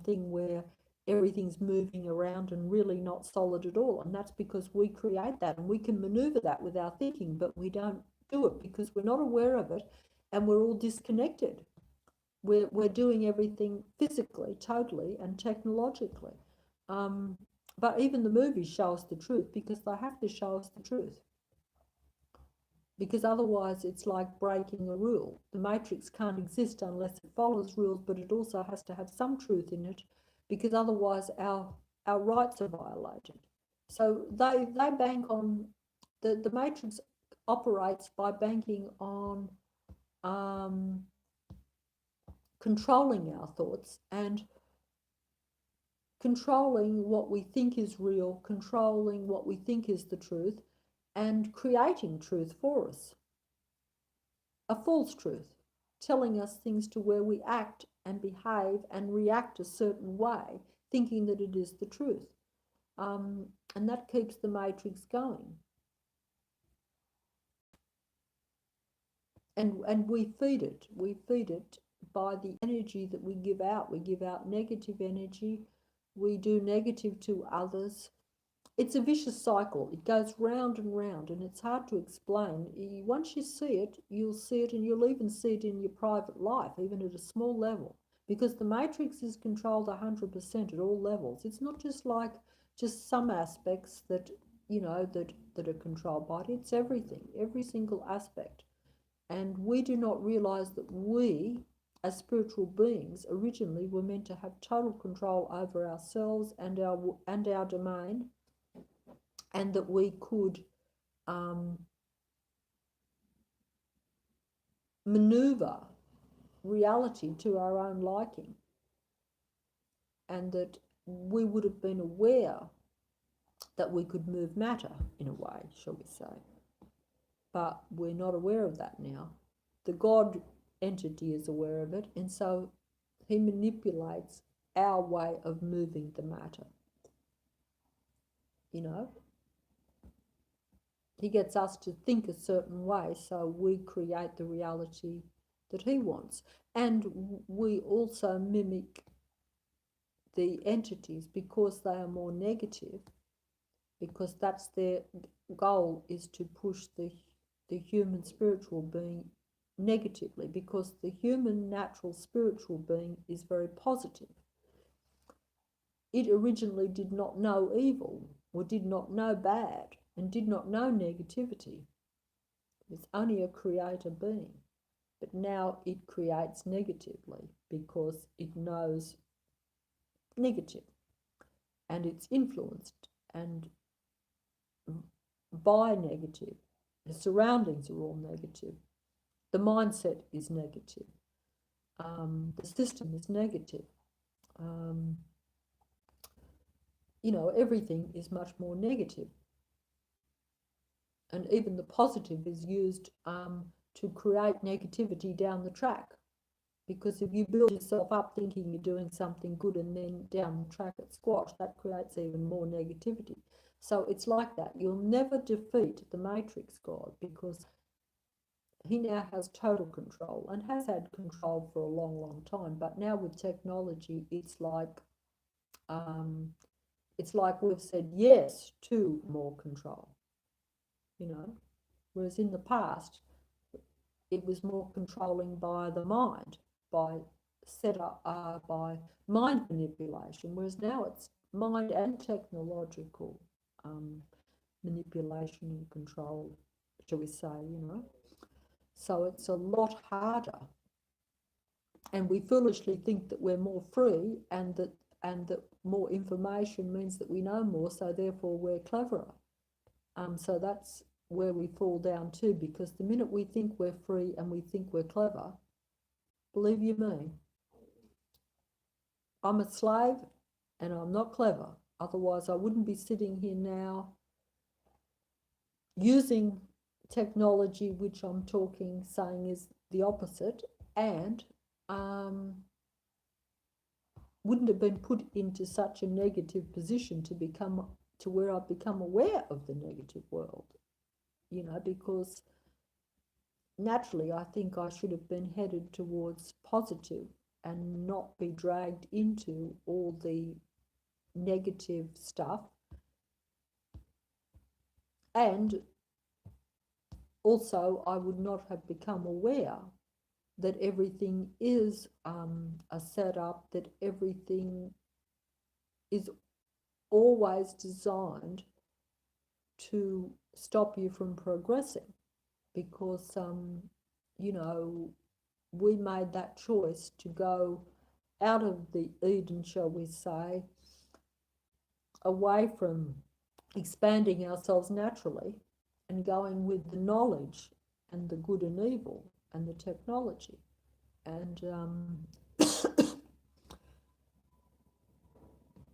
thing where everything's moving around and really not solid at all. And that's because we create that and we can maneuver that with our thinking, but we don't do it because we're not aware of it and we're all disconnected. We're doing everything physically, totally, and technologically. But even the movies show us the truth because they have to show us the truth. Because otherwise it's like breaking a rule. The matrix can't exist unless it follows rules, but it also has to have some truth in it, because otherwise our rights are violated. So they bank on, the matrix operates by banking on controlling our thoughts and controlling what we think is real, controlling what we think is the truth, and creating truth for us. A false truth, telling us things to where we act and behave and react a certain way, thinking that it is the truth. And that keeps the matrix going. And we feed it. We feed it by the energy that we give out. We give out negative energy. We do negative to others. It's a vicious cycle. It goes round and round, and it's hard to explain. Once you see it, you'll see it, and you'll even see it in your private life, even at a small level. because the matrix is controlled 100% at all levels. It's not just like just some aspects that, that are controlled by it. It's everything, every single aspect. And we do not realize that we, as spiritual beings, originally were meant to have total control over ourselves and our domain, and that we could maneuver reality to our own liking, and that we would have been aware that we could move matter in a way, shall we say. But we're not aware of that now. The God entity is aware of it, and so he manipulates our way of moving the matter. He gets us to think a certain way, so we create the reality that he wants. And we also mimic the entities because they are more negative, because that's their goal, is to push the human spiritual being negatively, because the human natural spiritual being is very positive. It originally did not know evil, or did not know bad, and did not know negativity. It's only a creator being. But now it creates negatively because it knows negative, and it's influenced and by negative. The surroundings are all negative. The mindset is negative. The system is negative. Everything is much more negative. And even the positive is used to create negativity down the track. Because if you build yourself up thinking you're doing something good and then down the track it's squashed, that creates even more negativity. So it's like that. You'll never defeat the matrix God, because he now has total control and has had control for a long, long time. But now with technology, it's like we've said yes to more control. Whereas in the past, it was more controlling by the mind, by by mind manipulation, whereas now it's mind and technological manipulation and control, shall we say, So it's a lot harder. And we foolishly think that we're more free, and that more information means that we know more, so therefore we're cleverer. So that's where we fall down too, because the minute we think we're free and we think we're clever, believe you me, I'm a slave and I'm not clever. Otherwise I wouldn't be sitting here now using technology, which I'm saying is the opposite, and wouldn't have been put into such a negative position to where I've become aware of the negative world, because naturally I think I should have been headed towards positive and not be dragged into all the negative stuff. And also I would not have become aware that everything is a setup, that everything is always designed to stop you from progressing, because we made that choice to go out of the Eden, shall we say, away from expanding ourselves naturally and going with the knowledge and the good and evil and the technology. And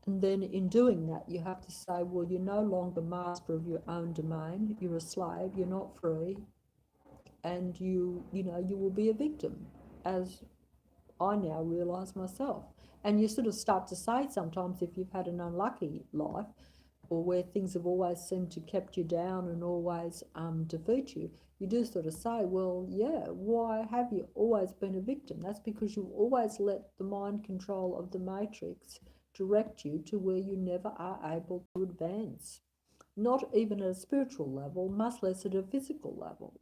and then in doing that, you have to say, well, you're no longer master of your own domain. You're a slave. You're not free, and you will be a victim, as I now realise myself. And you sort of start to say sometimes, if you've had an unlucky life, or where things have always seemed to kept you down and always defeat you, you do sort of say, well, yeah, why have you always been a victim? That's because you always let the mind control of the matrix direct you to where you never are able to advance. Not even at a spiritual level, much less at a physical level.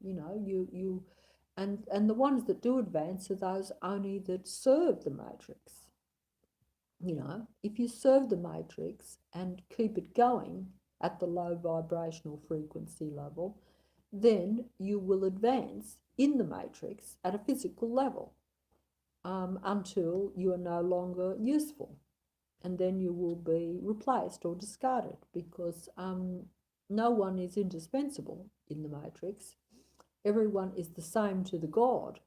And the ones that do advance are those only that serve the matrix. You know, if you serve the matrix and keep it going at the low vibrational frequency level, then you will advance in the matrix at a physical level, until you are no longer useful. And then you will be replaced or discarded, because no one is indispensable in the matrix. Everyone is the same to the God.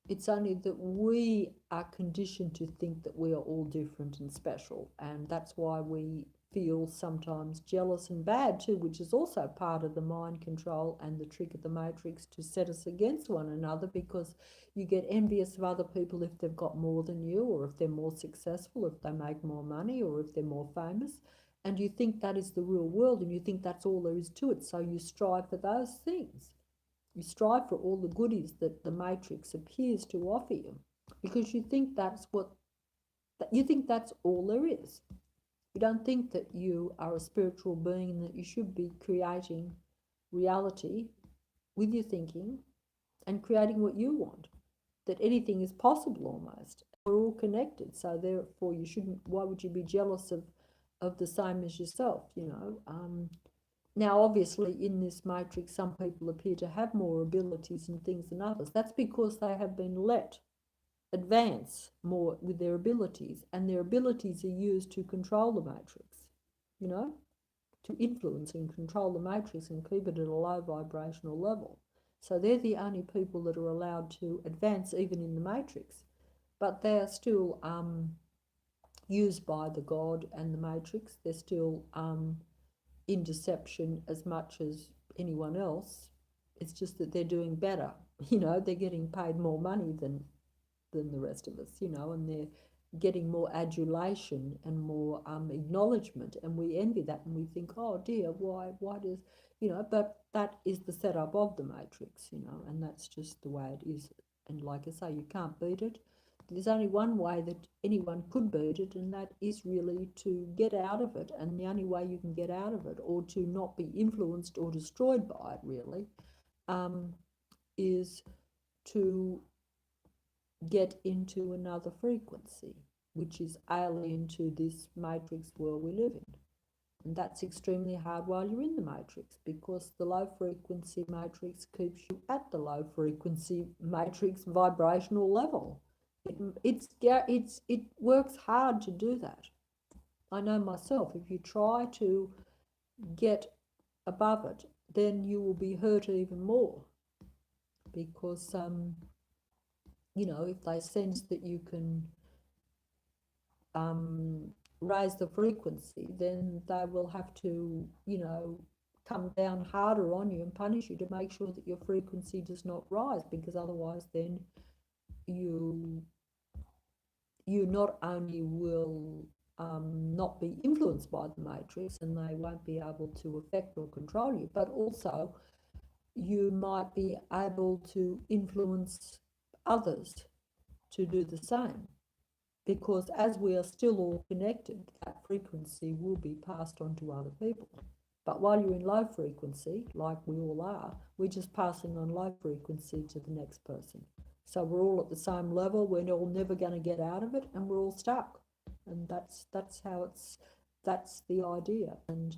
It's only that we are conditioned to think that we are all different and special, and that's why we feel sometimes jealous and bad too, which is also part of the mind control and the trick of the matrix to set us against one another, because you get envious of other people if they've got more than you, or if they're more successful, if they make more money, or if they're more famous, and you think that is the real world, and you think that's all there is to it, so you strive for those things. You strive for all the goodies that the matrix appears to offer you, because you think that's all there is. You don't think that you are a spiritual being and that you should be creating reality with your thinking and creating what you want. That anything is possible almost. We're all connected, so therefore you shouldn't. Why would you be jealous of the same as yourself? You know. Now, obviously, in this matrix, some people appear to have more abilities and things than others. That's because they have been let advance more with their abilities, and their abilities are used to control the matrix, you know, to influence and control the matrix and keep it at a low vibrational level. So they're the only people that are allowed to advance even in the matrix, but they are still used by the God and the matrix. They're still in deception as much as anyone else. It's just that they're doing better. You know, they're getting paid more money than the rest of us, you know, and they're getting more adulation and more acknowledgement, and we envy that, and we think, oh dear, why does, you know, but that is the setup of the matrix, you know, and that's just the way it is. And like I say, you can't beat it. There's only one way that anyone could beat it, and that is really to get out of it. And the only way you can get out of it, or to not be influenced or destroyed by it, really, is to get into another frequency, which is alien to this matrix world we live in. And that's extremely hard while you're in the matrix, because the low frequency matrix keeps you at the low frequency matrix vibrational level. It works hard to do that. I know myself, if you try to get above it, then you will be hurt even more, because you know, if they sense that you can raise the frequency, then they will have to, you know, come down harder on you and punish you to make sure that your frequency does not rise, because otherwise then you not only will not be influenced by the matrix, and they won't be able to affect or control you, but also you might be able to influence others to do the same, because as we are still all connected, that frequency will be passed on to other people. But while you're in low frequency, like we all are, we're just passing on low frequency to the next person. So we're all at the same level, we're all never going to get out of it, and we're all stuck. And that's how that's the idea. And,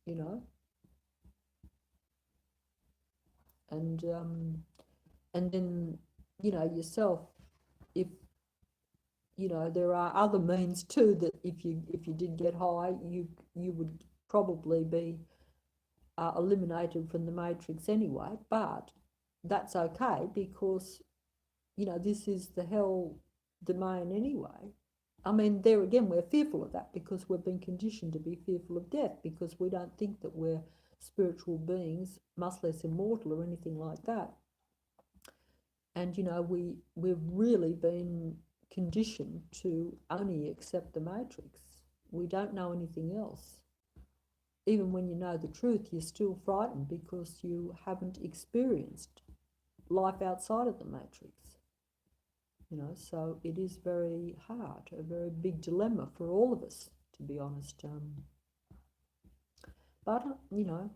you know, and then, you know, yourself, if, you know, there are other means too, that if you did get high, you would probably be eliminated from the matrix anyway. But that's okay, because, you know, this is the hell domain anyway. I mean, there again, we're fearful of that because we've been conditioned to be fearful of death, because we don't think that we're spiritual beings, much less immortal or anything like that. And, you know, we've really been conditioned to only accept the matrix. We don't know anything else. Even when you know the truth, you're still frightened because you haven't experienced life outside of the matrix. You know, so it is very hard, a very big dilemma for all of us, to be honest. But, you know,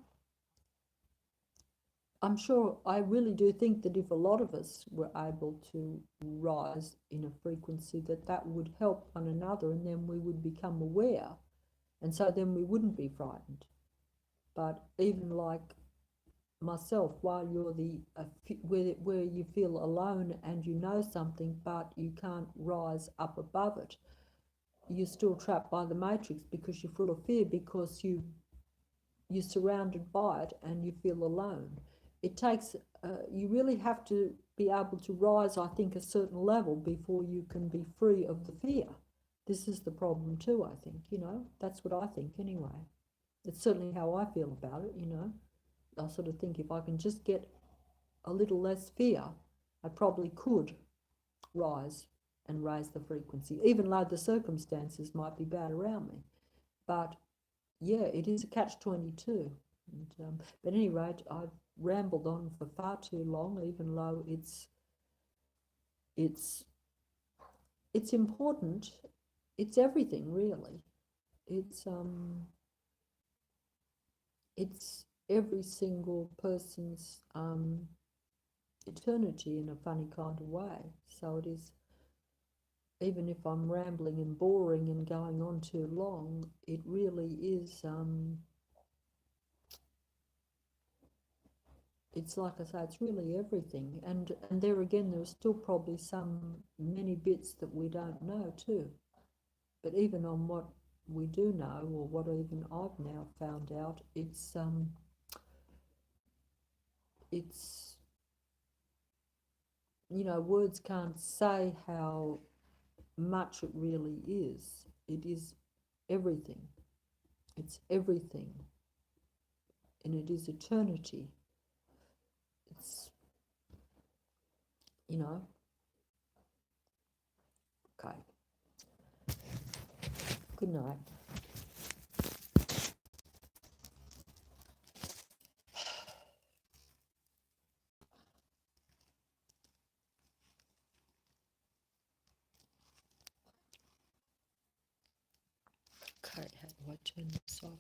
I'm sure, I really do think that if a lot of us were able to rise in a frequency, that that would help one another, and then we would become aware, and so then we wouldn't be frightened. But even like myself, while you're where you feel alone and you know something, but you can't rise up above it, you're still trapped by the matrix because you're full of fear, because you're surrounded by it and you feel alone. It takes, you really have to be able to rise, I think, a certain level before you can be free of the fear. This is the problem too, I think, that's what I think anyway. It's certainly how I feel about it. I sort of think if I can just get a little less fear, I probably could rise and raise the frequency, even though the circumstances might be bad around me. But yeah, it is a catch-22. But at any rate, I've rambled on for far too long, even though it's it's important. It's everything, really. It's every single person's eternity in a funny kind of way. So it is, even if I'm rambling and boring and going on too long, it really is, it's like I say, it's really everything. And there again, there's still probably many bits that we don't know too. But even on what we do know, or what even I've now found out, it's, words can't say how much it really is. It is everything. It's everything. And it is eternity. It's, okay. Good night. Okay, how do I turn this off?